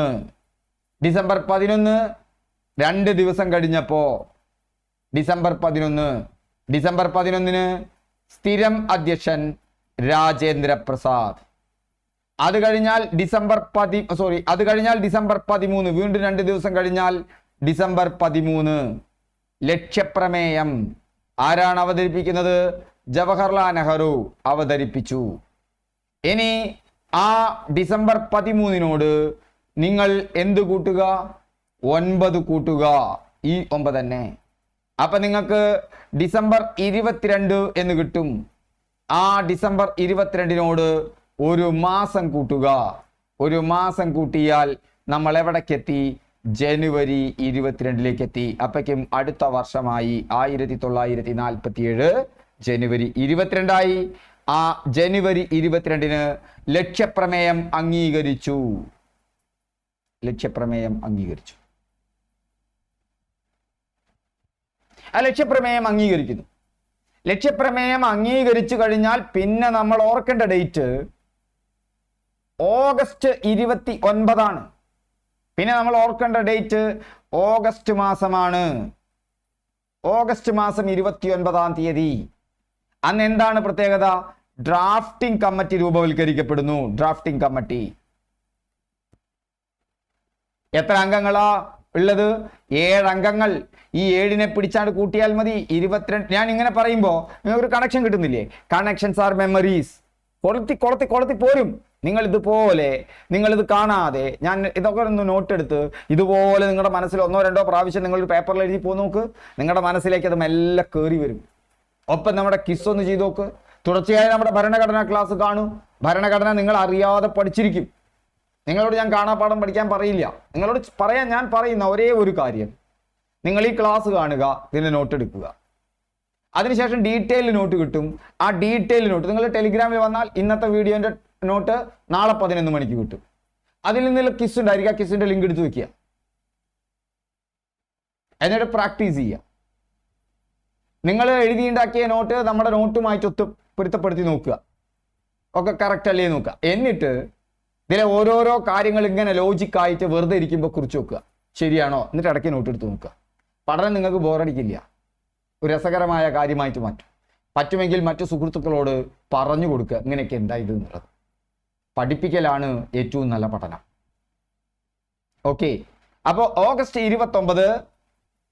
ഡിസംബർ 11 2 ദിവസം കഴിഞ്ഞപ്പോ ഡിസംബർ 11 സ്ഥിരം അധ്യക്ഷൻ രാജേന്ദ്ര പ്രസാദ്. അത് കഴിഞ്ഞാൽ ഡിസംബർ 13, വീണ്ടും 2 ദിവസം കഴിഞ്ഞാൽ ഡിസംബർ 13 ലക്ഷ്യപ്രമേയം. ആരാണ് അവതരിപ്പിക്കുന്നത്? ജവഹർലാൽ നെഹ്റു അവതരിപ്പിച്ചു. ഇനി ആ ഡിസംബർ 13 നിങ്ങൾ എന്ത് കൂട്ടുക? 9 കൂട്ടുക. ഈ 9 തന്നെ. അപ്പൊ നിങ്ങൾക്ക് ഡിസംബർ 22 എന്ന് കിട്ടും. ആ ഡിസംബർ 22 ഒരു മാസം കൂട്ടുക. ഒരു മാസം കൂട്ടിയാൽ നമ്മൾ എവിടേക്കെത്തി? ജനുവരി 22 എത്തി. അപ്പയ്ക്കും അടുത്ത വർഷമായി 1947 ജനുവരി 22 ആ ജനുവരി 22 ലക്ഷ്യപ്രമേയം അംഗീകരിച്ചു. ആ ലക്ഷ്യപ്രമേയം അംഗീകരിച്ചു കഴിഞ്ഞാൽ പിന്നെ നമ്മൾ ഓർക്കേണ്ട ഡേറ്റ് ഓഗസ്റ്റ് 29 പിന്നെ നമ്മൾ ഓർക്കേണ്ട ഡേറ്റ് ഓഗസ്റ്റ് മാസമാണ്. ഓഗസ്റ്റ് മാസം 29 അന്ന് എന്താണ് പ്രത്യേകത? ഡ്രാഫ്റ്റിംഗ് കമ്മിറ്റി രൂപവൽക്കരിക്കപ്പെടുന്നു. ഡ്രാഫ്റ്റിംഗ് കമ്മിറ്റി എത്ര അംഗങ്ങളാ ഉള്ളത്? 7 അംഗങ്ങൾ. ഈ 7നെ പിടിച്ചാണ്ട് കൂട്ടിയാൽ മതി 22. ഞാൻ ഇങ്ങനെ പറയുമ്പോൾ നിങ്ങൾക്ക് ഒരു കണക്ഷൻ കിട്ടുന്നില്ലേ? Connections are memories. കൊളത്തി പോരും. നിങ്ങളിത് കാണാതെ ഞാൻ ഇതൊക്കെ ഒന്ന് നോട്ട് എടുത്ത് ഇതുപോലെ നിങ്ങളുടെ മനസ്സിൽ 1-2 പ്രാവശ്യം നിങ്ങൾ പേപ്പറിൽ എഴുതി പോ നോക്ക്. നിങ്ങളുടെ മനസ്സിലേക്ക് അത് മെല്ലെ കയറി വരും. ഒപ്പം നമ്മുടെ കിസ് ഒന്ന് ചെയ്ത് നോക്ക്. തുടർച്ചയായി നമ്മുടെ ഭരണഘടനാ ക്ലാസ് കാണൂ. ഭരണഘടന നിങ്ങൾ അറിയാതെ പഠിച്ചിരിക്കും. നിങ്ങളോട് ഞാൻ കാണാപ്പാഠം പഠിക്കാൻ പറയില്ല. നിങ്ങളോട് ഞാൻ പറയുന്ന ഒരേ ഒരു കാര്യം, നിങ്ങൾ ഈ ക്ലാസ് കാണുക, ഇതിൻ്റെ നോട്ട് എടുക്കുക. അതിനുശേഷം ഡീറ്റെയിൽ നോട്ട് കിട്ടും. ആ ഡീറ്റെയിൽ നോട്ട് നിങ്ങൾ ടെലിഗ്രാമിൽ വന്നാൽ ഇന്നത്തെ വീഡിയോൻ്റെ നോട്ട് നാളെ 11 മണിക്ക് കിട്ടും. അതിൽ നിന്നുള്ള കിസ് ഉണ്ടായിരിക്കും. ആ കിസിന്റെ ലിങ്ക് എടുത്ത് വെക്കുക. എന്നിട്ട് പ്രാക്ടീസ് ചെയ്യുക. നിങ്ങൾ എഴുതിയുണ്ടാക്കിയ നോട്ട് നമ്മുടെ നോട്ടുമായിട്ട് പൊരുത്തപ്പെടുത്തി നോക്കുക. ഒക്കെ കറക്റ്റ് അല്ലേ നോക്കുക. എന്നിട്ട് ഇതിലെ ഓരോരോ കാര്യങ്ങൾ ഇങ്ങനെ ലോജിക്കായിട്ട് വെറുതെ ഇരിക്കുമ്പോൾ കുറിച്ച് വെക്കുക. ശരിയാണോ? എന്നിട്ട് ഇടയ്ക്ക് നോട്ട് എടുത്ത് നോക്കുക. പഠനം നിങ്ങൾക്ക് ബോറടിക്കില്ല. ഒരു രസകരമായ കാര്യമായിട്ട് പറ്റുമെങ്കിൽ മറ്റു സുഹൃത്തുക്കളോട് പറഞ്ഞു കൊടുക്കുക ഇങ്ങനെയൊക്കെ എന്തായത് എന്നുള്ളത്. പഠിപ്പിക്കലാണ് ഏറ്റവും നല്ല പഠനം. ഓക്കെ. അപ്പോൾ ഓഗസ്റ്റ് 29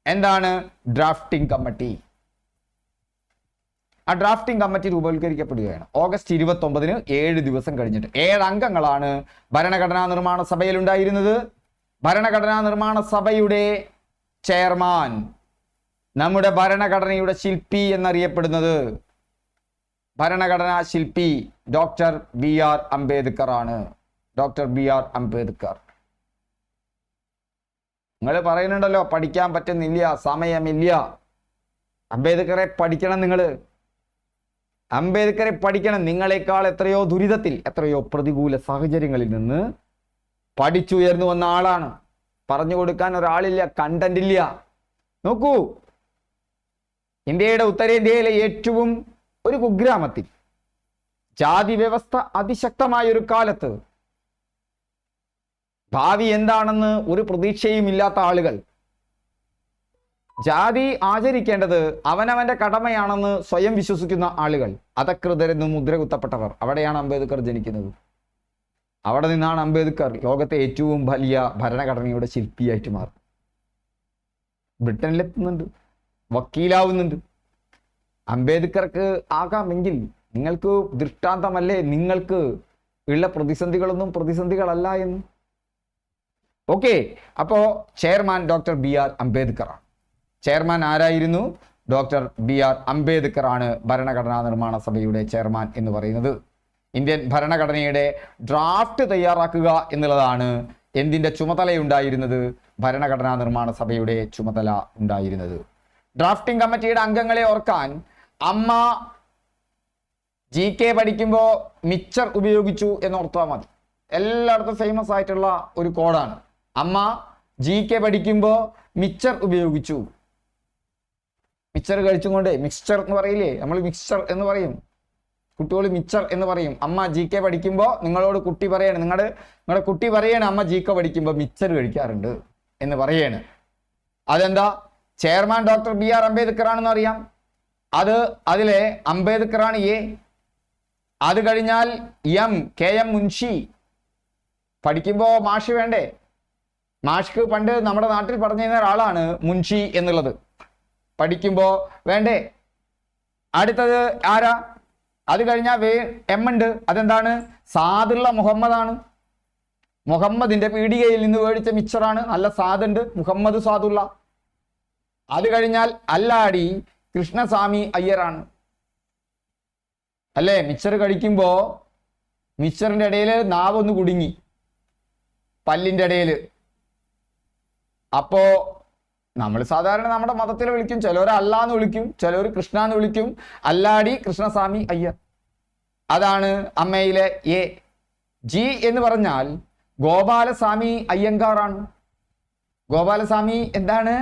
എന്താണ്? Drafting committee. ആ ഡ്രാഫ്റ്റിംഗ് കമ്മിറ്റി രൂപവൽക്കരിക്കപ്പെടുകയാണ്. ഓഗസ്റ്റ് 29 7 ദിവസം കഴിഞ്ഞിട്ട്. 7 അംഗങ്ങളാണ് ഭരണഘടനാ നിർമ്മാണ സഭയിൽ ഉണ്ടായിരുന്നത്. ഭരണഘടനാ നിർമ്മാണ സഭയുടെ ചെയർമാൻ, നമ്മുടെ ഭരണഘടനയുടെ ശില്പി എന്നറിയപ്പെടുന്നത് ഭരണഘടനാ ശില്പി ഡോക്ടർ ബി ആർ അംബേദ്കർ ആണ്. Doctor B R Ambedkar. നിങ്ങൾ പറയുന്നുണ്ടല്ലോ പഠിക്കാൻ പറ്റുന്നില്ല, സമയമില്ല. അംബേദ്കറെ പഠിക്കണം. അംബേദ്കറെ പഠിക്കണം. നിങ്ങളെക്കാൾ എത്രയോ ദുരിതത്തിൽ, എത്രയോ പ്രതികൂല സാഹചര്യങ്ങളിൽ നിന്ന് പഠിച്ചുയർന്നു വന്ന ആളാണ്. പറഞ്ഞു കൊടുക്കാൻ ഒരാളില്ല, കണ്ടന്റ് ഇല്ല. നോക്കൂ, ഇന്ത്യയുടെ ഉത്തരേന്ത്യയിലെ ഏറ്റവും ഒരു കുഗ്രാമത്തിൽ ജാതി വ്യവസ്ഥ അതിശക്തമായ ഒരു കാലത്ത് ഭാവി എന്താണെന്ന് ഒരു പ്രതീക്ഷയും ഇല്ലാത്ത ആളുകൾ, ജാതി ആചരിക്കേണ്ടത് അവനവന്റെ കടമയാണെന്ന് സ്വയം വിശ്വസിക്കുന്ന ആളുകൾ, അധകൃതരെന്ന് മുദ്ര കുത്തപ്പെട്ടവർ, അവിടെയാണ് അംബേദ്കർ ജനിക്കുന്നത്. അവിടെ നിന്നാണ് അംബേദ്കർ ലോകത്തെ ഏറ്റവും വലിയ ഭരണഘടനയുടെ ശില്പിയായിട്ട് മാറുന്നത്. ബ്രിട്ടനിലെത്തുന്നുണ്ട്, വക്കീലാവുന്നുണ്ട്. അംബേദ്കർക്ക് ആകാമെങ്കിൽ നിങ്ങൾക്ക് ദൃഷ്ടാന്തമല്ലേ നിങ്ങൾക്ക് ഉള്ള പ്രതിസന്ധികളൊന്നും പ്രതിസന്ധികളല്ല എന്ന്. ഓക്കെ, അപ്പോ chairman doctor B R Ambedkar ആണ്. ചെയർമാൻ ആരായിരുന്നു? ഡോക്ടർ ബി ആർ അംബേദ്കർ ആണ് ഭരണഘടനാ നിർമ്മാണ സഭയുടെ ചെയർമാൻ എന്ന് പറയുന്നത്. ഇന്ത്യൻ ഭരണഘടനയുടെ ഡ്രാഫ്റ്റ് തയ്യാറാക്കുക എന്നുള്ളതാണ് എന്തിൻ്റെ ചുമതലയുണ്ടായിരുന്നത്? ഭരണഘടനാ നിർമ്മാണ സഭയുടെ ചുമതല ഉണ്ടായിരുന്നത്. ഡ്രാഫ്റ്റിംഗ് കമ്മിറ്റിയുടെ അംഗങ്ങളെ ഓർക്കാൻ അമ്മ GK പഠിക്കുമ്പോൾ മിച്ചർ ഉപയോഗിച്ചു എന്ന് ഓർത്താൽ മതി. എല്ലായിടത്തും ഫേമസ് ആയിട്ടുള്ള ഒരു കോഡാണ്. അമ്മ GK പഠിക്കുമ്പോൾ മിച്ചർ ഉപയോഗിച്ചു. മിച്ചർ കഴിച്ചും കൊണ്ട് മിക്സ്ചർ എന്ന് പറയില്ലേ, നമ്മൾ മിക്സ്ചർ എന്ന് പറയും, കുട്ടികൾ മിച്ചർ എന്ന് പറയും. അമ്മ GK പഠിക്കുമ്പോൾ നിങ്ങളോട് കുട്ടി പറയാണ്, നിങ്ങളുടെ കുട്ടി പറയാണ് അമ്മ GK പഠിക്കുമ്പോൾ മിച്ചർ കഴിക്കാറുണ്ട് എന്ന് പറയാണ്. അതെന്താ? Chairman doctor B R Ambedkar ആണെന്ന് അറിയാം. അതിലെ അംബേദ്കർ ആണ് എ. അത് കഴിഞ്ഞാൽ KM മുൻഷി. പഠിക്കുമ്പോൾ മാഷ് വേണ്ടേ? മാഷ്ക്ക് പണ്ട് നമ്മുടെ നാട്ടിൽ പറഞ്ഞു തരുന്ന ഒരാളാണ് മുൻഷി എന്നുള്ളത്. പഠിക്കുമ്പോൾ വേണ്ടേ? അടുത്തത് ആരാ? അത് കഴിഞ്ഞാൽ M ഉണ്ട്. അതെന്താണ്? സാദുള്ള മുഹമ്മദാണ്. മുഹമ്മദിന്റെ പീടികയിൽ നിന്ന് മേടിച്ച മിച്ചറാണ്. നല്ല സാദുണ്ട്, മുഹമ്മദ് സാദുള്ള. അത് കഴിഞ്ഞാൽ അല്ലാടി കൃഷ്ണസ്വാമി അയ്യരാണ്. അല്ലേ? മിച്ചർ കഴിക്കുമ്പോ മിച്ചറിന്റെ ഇടയിൽ നാവൊന്ന് കുടുങ്ങി, പല്ലിന്റെ ഇടയിൽ. അപ്പോ നമ്മൾ സാധാരണ നമ്മുടെ മതത്തിൽ വിളിക്കും, ചിലവർ അല്ലാന്ന് വിളിക്കും, ചിലവർ കൃഷ്ണ എന്ന് വിളിക്കും. അല്ലാടി കൃഷ്ണസ്വാമി അയ്യർ. അതാണ് അമ്മയിലെ എ. G എന്ന് പറഞ്ഞാൽ ഗോപാലസ്വാമി അയ്യങ്കാറാണ്. ഗോപാലസ്വാമി എന്താണ്?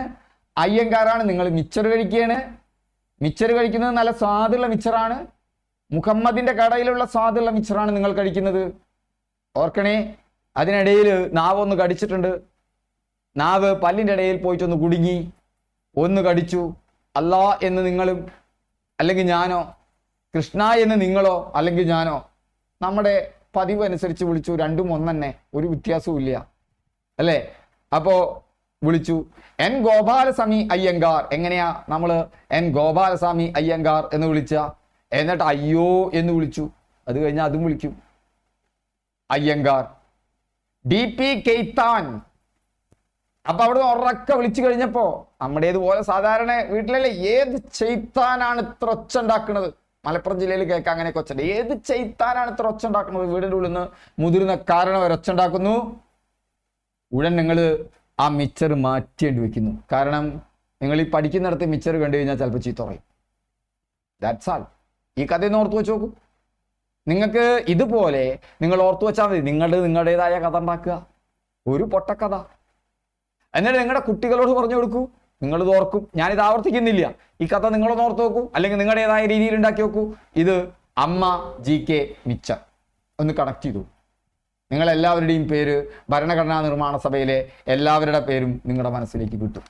അയ്യങ്കാറാണ്. നിങ്ങൾ മിച്ചർ കഴിക്കുകയാണ്. മിച്ചർ കഴിക്കുന്നത് നല്ല സ്വാദുള്ള മിച്ചറാണ്. മുഹമ്മദിന്റെ കടയിലുള്ള സ്വാദുള്ള മിച്ചറാണ് നിങ്ങൾ കഴിക്കുന്നത്. ഓർക്കണേ, അതിനിടയിൽ നാവൊന്ന് കടിച്ചിട്ടുണ്ട്. നാവ് പല്ലിൻ്റെ ഇടയിൽ പോയിട്ടൊന്ന് കുടുങ്ങി, ഒന്ന് കടിച്ചു. അല്ലാ എന്ന് നിങ്ങളും അല്ലെങ്കിൽ ഞാനോ, കൃഷ്ണ എന്ന് നിങ്ങളോ അല്ലെങ്കിൽ ഞാനോ നമ്മുടെ പതിവ് അനുസരിച്ച് വിളിച്ചു. രണ്ടും ഒന്നെ, ഒരു വ്യത്യാസവും ഇല്ല, അല്ലേ? അപ്പോ വിളിച്ചു N ഗോപാലസ്വാമി അയ്യങ്കാർ. എങ്ങനെയാ നമ്മൾ N ഗോപാലസ്വാമി അയ്യങ്കാർ എന്ന് വിളിച്ച? എന്നിട്ട് അയ്യോ എന്ന് വിളിച്ചു. അത് കഴിഞ്ഞാൽ അതും വിളിക്കും അയ്യങ്കാർ. DP കെയ്ത്താൻ. അപ്പൊ അവിടെ ഉറക്കെ വിളിച്ചു കഴിഞ്ഞപ്പോ നമ്മുടേതുപോലെ സാധാരണ വീട്ടിലല്ലേ, ഏത് ചെയ്ത്താനാണ് ഇത്ര ഒച്ച ഉണ്ടാക്കുന്നത്? മലപ്പുറം ജില്ലയിൽ കേൾക്കാം അങ്ങനെ ഒച്ചുണ്ട്. ഏത് ചെയ്ത്താനാണ് ഇത്ര ഒച്ച ഉണ്ടാക്കുന്നത്? വീടിൻ്റെ ഉള്ളിൽ നിന്ന് മുതിർന്ന കാരണം അവർ ഒച്ച ഉണ്ടാക്കുന്നു. ഉടൻ നിങ്ങൾ ആ മിച്ചർ മാറ്റേണ്ടി വെക്കുന്നു. കാരണം നിങ്ങൾ ഈ പഠിക്കുന്നിടത്ത് മിച്ചർ കണ്ടു കഴിഞ്ഞാൽ ചിലപ്പോൾ ചീത്ത പറയും. ദാറ്റ്സ് ആൾ. ഈ കഥയൊന്ന് ഓർത്തു വെച്ച് നോക്കൂ. നിങ്ങൾക്ക് ഇതുപോലെ നിങ്ങൾ ഓർത്തു വെച്ചാൽ മതി. നിങ്ങളുടേതായ കഥ ഉണ്ടാക്കുക, ഒരു പൊട്ടക്കഥ. എന്നിട്ട് നിങ്ങളുടെ കുട്ടികളോട് പറഞ്ഞു കൊടുക്കൂ. നിങ്ങളിത് ഓർക്കും. ഞാനിത് ആവർത്തിക്കുന്നില്ല. ഈ കഥ നിങ്ങളൊന്ന് ഓർത്ത് നോക്കൂ, അല്ലെങ്കിൽ നിങ്ങളുടേതായ രീതിയിൽ ഉണ്ടാക്കി നോക്കൂ. ഇത് അമ്മ GK മിച്ചർ. ഒന്ന് കണക്ട് ചെയ്തു. നിങ്ങളെല്ലാവരുടെയും പേര് ഭരണഘടനാ നിർമ്മാണ സഭയിലെ എല്ലാവരുടെ പേരും നിങ്ങളുടെ മനസ്സിലേക്ക് കിട്ടും.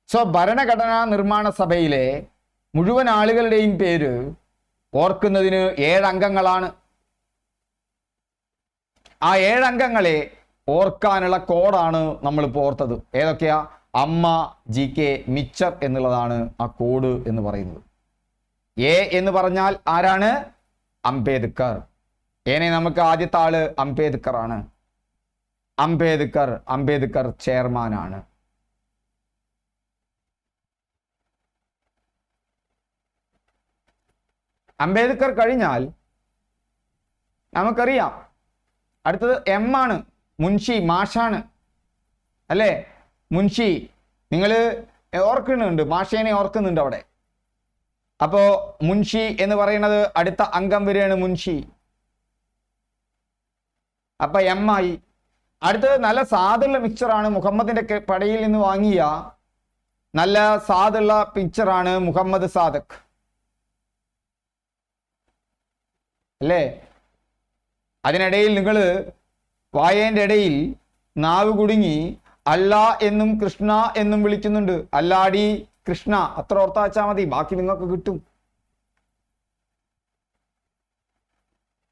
സോ ഭരണഘടനാ നിർമ്മാണ സഭയിലെ മുഴുവൻ ആളുകളുടെയും പേര് ഓർക്കുന്നതിന് 7 അംഗങ്ങളാണ്. ആ 7 അംഗങ്ങളെ ഓർക്കാനുള്ള കോഡാണ് നമ്മളിപ്പോൾ ഓർത്തത്. ഏതൊക്കെയാ? അമ്മ GK മിച്ചർ എന്നുള്ളതാണ് ആ കോഡ് എന്ന് പറയുന്നത്. A എന്ന് പറഞ്ഞാൽ ആരാണ്? അംബേദ്കർ. ഏനെ നമുക്ക് ആദ്യത്തെ ആള് അംബേദ്കർ ആണ്. അംബേദ്കർ ചെയർമാനാണ്. അംബേദ്കർ കഴിഞ്ഞാൽ നമുക്കറിയാം അടുത്തത് എം ആണ്. മുൻഷി, മാഷാണ് അല്ലേ? മുൻഷി നിങ്ങൾ ഓർക്കുന്നുണ്ട്, മാഷേനെ ഓർക്കുന്നുണ്ട് അവിടെ. അപ്പോ മുൻഷി എന്ന് പറയുന്നത് അടുത്ത അംഗം വരെയാണ് മുൻഷി. അപ്പൊ എം ആയി. അടുത്തത് നല്ല സാധുള്ള മിക്സറാണ്, മുഹമ്മദിന്റെ പടയിൽ നിന്ന് വാങ്ങിയ നല്ല സാധുള്ള പിക്ചറാണ് മുഹമ്മദ് സാദഖ് അല്ലേ? അതിനിടയിൽ നിങ്ങൾ വായേന്റെ ഇടയിൽ നാവ് കുടുങ്ങി അല്ലാ എന്നും കൃഷ്ണ എന്നും വിളിക്കുന്നുണ്ട്. അല്ലാടി കൃഷ്ണ, അത്ര ഓർത്താ വെച്ചാൽ മതി, ബാക്കി നിങ്ങൾക്ക് കിട്ടും.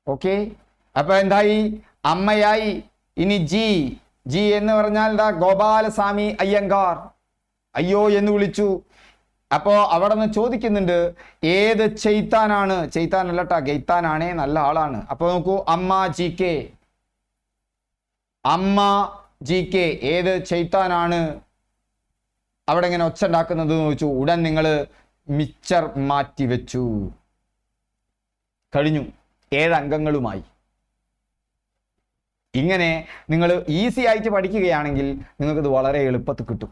ഓക്കെ, അപ്പൊ എന്തായി? അമ്മയായി. ഇനി ജി എന്ന് പറഞ്ഞാൽ എന്താ? ഗോപാലസ്വാമി അയ്യങ്കാർ, അയ്യോ എന്ന് വിളിച്ചു. അപ്പോ അവിടെ നിന്ന് ചോദിക്കുന്നുണ്ട് ഏത് ചെയ്ത്താനാണ്? ചെയ്ത്താൻ അല്ലട്ടാ, ഗെയ്ത്താനാണേ, നല്ല ആളാണ്. അപ്പൊ നോക്കൂ, അമ്മ ജി കെ ഏത് ചെയ്ത്താനാണ് അവിടെ ഇങ്ങനെ ഒച്ച ഉണ്ടാക്കുന്നത് ചോദിച്ചു. ഉടൻ നിങ്ങൾ മിച്ചർ മാറ്റിവെച്ചു. കഴിഞ്ഞു, 7 അംഗങ്ങളുമായി. ഇങ്ങനെ നിങ്ങൾ ഈസി ആയിട്ട് പഠിക്കുകയാണെങ്കിൽ നിങ്ങൾക്കിത് വളരെ എളുപ്പത്തിൽ കിട്ടും.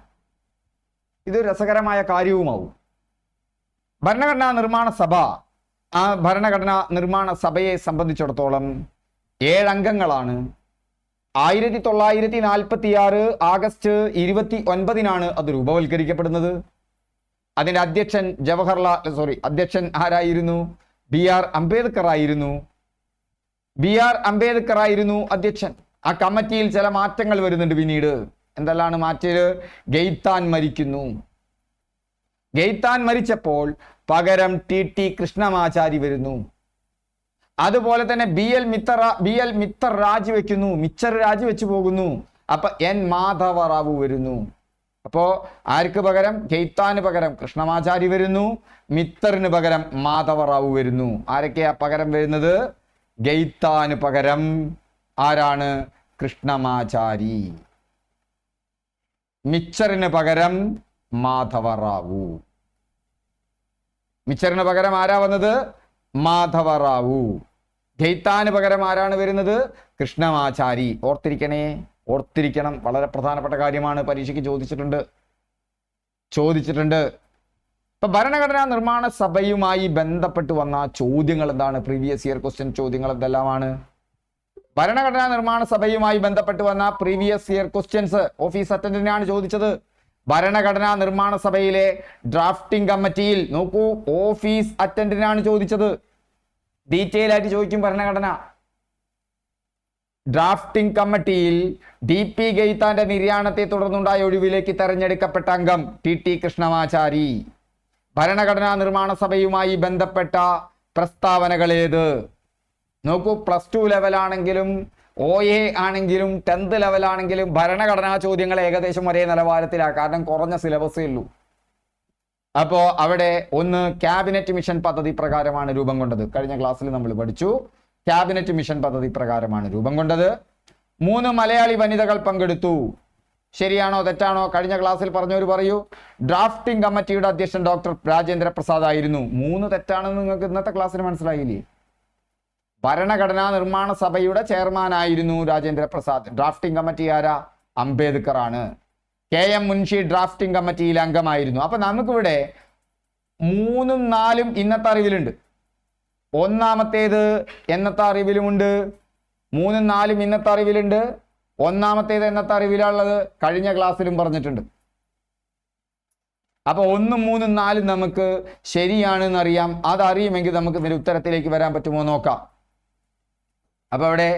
ഇത് രസകരമായ കാര്യവുമാവും. ഭരണഘടനാ നിർമ്മാണ സഭ, ആ ഭരണഘടനാ നിർമ്മാണ സഭയെ സംബന്ധിച്ചിടത്തോളം 7 അംഗങ്ങളാണ്. 1946 ആഗസ്റ്റ് 29 അത് രൂപവൽക്കരിക്കപ്പെടുന്നത്. അതിന്റെ അധ്യക്ഷൻ അധ്യക്ഷൻ ആരായിരുന്നു? BR അംബേദ്കർ ആയിരുന്നു അധ്യക്ഷൻ. ആ കമ്മിറ്റിയിൽ ചില മാറ്റങ്ങൾ വരുന്നുണ്ട് പിന്നീട്. എന്തെല്ലാണ് മാറ്റിയത്? ഗെയ്ത്താൻ മരിക്കുന്നു. ഗെയ്ത്താൻ മരിച്ചപ്പോൾ പകരം TT കൃഷ്ണമാചാരി വരുന്നു. അതുപോലെ തന്നെ BL മിത്തർ രാജിവെക്കുന്നു, മിച്ചർ രാജിവെച്ചു പോകുന്നു. അപ്പൊ N മാധവറാവു വരുന്നു. അപ്പോ ആർക്ക് പകരം? ഗെയ്ത്താന് പകരം കൃഷ്ണമാചാരി വരുന്നു, മിത്തറിന് പകരം മാധവറാവു വരുന്നു. ആരൊക്കെയാ പകരം വരുന്നത്? ഗെയ്ത്താന് പകരം ആരാണ്? കൃഷ്ണമാചാരി. മിച്ചറിന് പകരം മാധവറാവു. മിച്ചറിന് പകരം ആരാ വന്നത്? മാധവറാവു. ഗെയ്ത്താന് പകരം ആരാണ് വരുന്നത്? കൃഷ്ണമാചാരി. ഓർത്തിരിക്കണം, വളരെ പ്രധാനപ്പെട്ട കാര്യമാണ്, പരീക്ഷയ്ക്ക് ചോദിച്ചിട്ടുണ്ട്. ഇപ്പൊ ഭരണഘടനാ നിർമ്മാണ സഭയുമായി ബന്ധപ്പെട്ട് വന്ന ചോദ്യങ്ങൾ എന്താണ്? പ്രീവിയസ് ഇയർ ക്വസ്റ്റ്യൻ ചോദ്യങ്ങൾ എന്തെല്ലാമാണ്? ഭരണഘടനാ നിർമ്മാണ സഭയുമായി ബന്ധപ്പെട്ട് വന്ന പ്രീവിയസ് ഇയർ ക്വസ്റ്റ്യൻസ് ഓഫീസ് അറ്റൻഡന്റിനാണ് ചോദിച്ചത്. ഭരണഘടനാ നിർമ്മാണ സഭയിലെ ഡ്രാഫ്റ്റിംഗ് കമ്മിറ്റിയിൽ നോക്കൂ, ഓഫീസ് അറ്റൻഡന്റിനാണ് ചോദിച്ചത്. ഡീറ്റെയിൽ ആയിട്ട് ചോദിക്കും ഭരണഘടന. ഡ്രാഫ്റ്റിംഗ് കമ്മിറ്റിയിൽ DP ഗെയ്ത്താന്റെ നിര്യാണത്തെ തുടർന്നുണ്ടായ ഒഴിവിലേക്ക് തെരഞ്ഞെടുക്കപ്പെട്ട അംഗം TT കൃഷ്ണമാചാരി. ഭരണഘടനാ നിർമ്മാണ സഭയുമായി ബന്ധപ്പെട്ട പ്രസ്താവനകൾ ഏത്? നോക്കൂ, +2 ലെവലാണെങ്കിലും OA ആണെങ്കിലും 10th ലെവലാണെങ്കിലും ഭരണഘടനാ ചോദ്യങ്ങൾ ഏകദേശം ഒരേ നിലവാരത്തിലാണ്. കാരണം കുറഞ്ഞ സിലബസേ ഉള്ളൂ. അപ്പോ അവിടെ ഒന്ന് ക്യാബിനറ്റ് മിഷൻ പദ്ധതി പ്രകാരമാണ് രൂപം കൊണ്ടത്. കഴിഞ്ഞ ക്ലാസ്സിൽ നമ്മൾ പഠിച്ചു, ക്യാബിനറ്റ് മിഷൻ പദ്ധതി പ്രകാരമാണ് രൂപം കൊണ്ടത്. 3 മലയാളി വനിതകൾ പങ്കെടുത്തു. ശരിയാണോ തെറ്റാണോ? കഴിഞ്ഞ ക്ലാസ്സിൽ പറഞ്ഞവർ പറയൂ. ഡ്രാഫ്റ്റിംഗ് കമ്മിറ്റിയുടെ അധ്യക്ഷൻ ഡോക്ടർ രാജേന്ദ്ര പ്രസാദ് ആയിരുന്നു. 3 തെറ്റാണെന്ന് നിങ്ങൾക്ക് ഇന്നത്തെ ക്ലാസ്സിൽ മനസ്സിലായില്ലേ? ഭരണഘടനാ നിർമ്മാണ സഭയുടെ ചെയർമാൻ ആയിരുന്നു രാജേന്ദ്ര പ്രസാദ്. ഡ്രാഫ്റ്റിംഗ് കമ്മിറ്റി ആരാ? അംബേദ്കർ ആണ്. KM മുൻഷി ഡ്രാഫ്റ്റിംഗ് കമ്മിറ്റിയിലെ അംഗമായിരുന്നു. അപ്പൊ നമുക്കിവിടെ 3ഉം 4ഉം ഇന്നത്തെ അറിവിലുണ്ട്. ഒന്നാമത്തേത് എന്നത്തെ അറിവിലുമുണ്ട്. 3ഉം 4ഉം ഇന്നത്തെ അറിവിലുണ്ട്. ഒന്നാമത്തേത് എന്നത്തെ അറിവിലുള്ളത് കഴിഞ്ഞ ക്ലാസ്സിലും പറഞ്ഞിട്ടുണ്ട്. അപ്പൊ 1ഉം 3ഉം 4ഉം നമുക്ക് ശരിയാണെന്ന് അറിയാം. അതറിയുമെങ്കിൽ നമുക്ക് ഇതിന്റെ ഉത്തരത്തിലേക്ക് വരാൻ പറ്റുമോ നോക്കാം. അപ്പൊ അവിടെ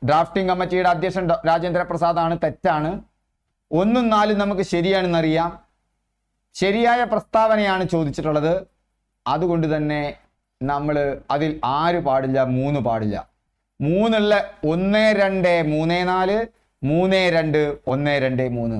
ഡ്രാഫ്റ്റിംഗ് കമ്മിറ്റിയുടെ അധ്യക്ഷൻ രാജേന്ദ്ര പ്രസാദ് ആണ്, തെറ്റാണ്. 1ഉം 4ഉം നമുക്ക് ശരിയാണെന്ന് അറിയാം. ശരിയായ പ്രസ്താവനയാണ് ചോദിച്ചിട്ടുള്ളത്. അതുകൊണ്ട് തന്നെ നമ്മൾ അതിൽ 6 പാടില്ല, 3 പാടില്ല. 3ഉള്ള 1 2 3 4 3 2 1 2 3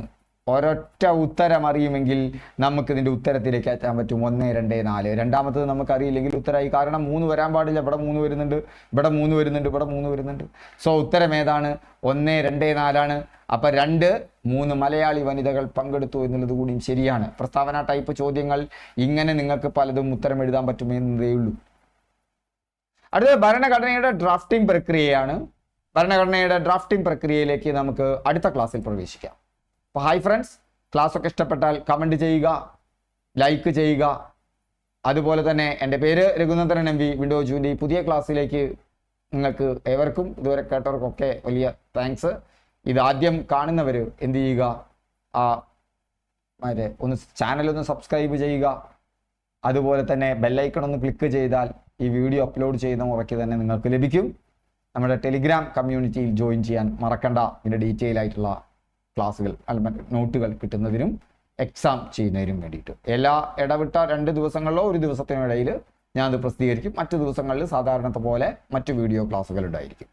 ഒരൊറ്റ ഉത്തരം അറിയുമെങ്കിൽ നമുക്ക് ഇതിൻ്റെ ഉത്തരത്തിലേക്ക് എത്താൻ പറ്റും. 1, 2, 4. രണ്ടാമത്തത് നമുക്ക് അറിയില്ലെങ്കിൽ ഉത്തരമായി. കാരണം 3 വരാൻ പാടില്ല. ഇവിടെ 3 വരുന്നുണ്ട്, ഇവിടെ 3 വരുന്നുണ്ട്, ഇവിടെ 3 വരുന്നുണ്ട്. സോ ഉത്തരം ഏതാണ്? 1, 2, 4 ആണ്. അപ്പം 2, 3 മലയാളി വനിതകൾ പങ്കെടുത്തു എന്നുള്ളത് കൂടിയും ശരിയാണ്. പ്രസ്താവന ടൈപ്പ് ചോദ്യങ്ങൾ ഇങ്ങനെ നിങ്ങൾക്ക് പലതും ഉത്തരം എഴുതാൻ പറ്റുമെന്നതേ ഉള്ളൂ. അടുത്ത ഭരണഘടനയുടെ ഡ്രാഫ്റ്റിംഗ് പ്രക്രിയയാണ്. ഭരണഘടനയുടെ ഡ്രാഫ്റ്റിംഗ് പ്രക്രിയയിലേക്ക് നമുക്ക് അടുത്ത ക്ലാസ്സിൽ പ്രവേശിക്കാം. അപ്പോൾ ഹായ് ഫ്രണ്ട്സ്, ക്ലാസ് ഒക്കെ ഇഷ്ടപ്പെട്ടാൽ കമൻറ്റ് ചെയ്യുക, ലൈക്ക് ചെയ്യുക. അതുപോലെ തന്നെ എൻ്റെ പേര് രഘുനന്ദൻ MV. വിൻഡോ ജൂൻ്റെ പുതിയ ക്ലാസ്സിലേക്ക് നിങ്ങൾക്ക് ഏവർക്കും ഇതുവരെ കേട്ടവർക്കൊക്കെ വലിയ താങ്ക്സ്. ഇത് ആദ്യം കാണുന്നവർ എന്ത് ചെയ്യുക, ഒന്ന് ചാനലൊന്ന് സബ്സ്ക്രൈബ് ചെയ്യുക. അതുപോലെ തന്നെ ബെല്ലൈക്കൺ ഒന്ന് ക്ലിക്ക് ചെയ്താൽ ഈ വീഡിയോ അപ്ലോഡ് ചെയ്യുന്ന മുറയ്ക്ക് തന്നെ നിങ്ങൾക്ക് ലഭിക്കും. നമ്മുടെ ടെലിഗ്രാം കമ്മ്യൂണിറ്റിയിൽ ജോയിൻ ചെയ്യാൻ മറക്കണ്ട. ഇതിൻ്റെ ഡീറ്റെയിൽ ആയിട്ടുള്ള ക്ലാസ്സുകൾ അല്ലെങ്കിൽ നോട്ടുകൾ കിട്ടുന്നതിനും എക്സാം ചെയ്യുന്നതിനും വേണ്ടിയിട്ട് എല്ലാ ഇടവിട്ട 2 ദിവസങ്ങളിലോ 1 ദിവസത്തിനിടയിൽ ഞാനത് പ്രസിദ്ധീകരിക്കും. മറ്റു ദിവസങ്ങളിൽ സാധാരണത്തെ പോലെ മറ്റു വീഡിയോ ക്ലാസ്സുകൾ ഉണ്ടായിരിക്കും.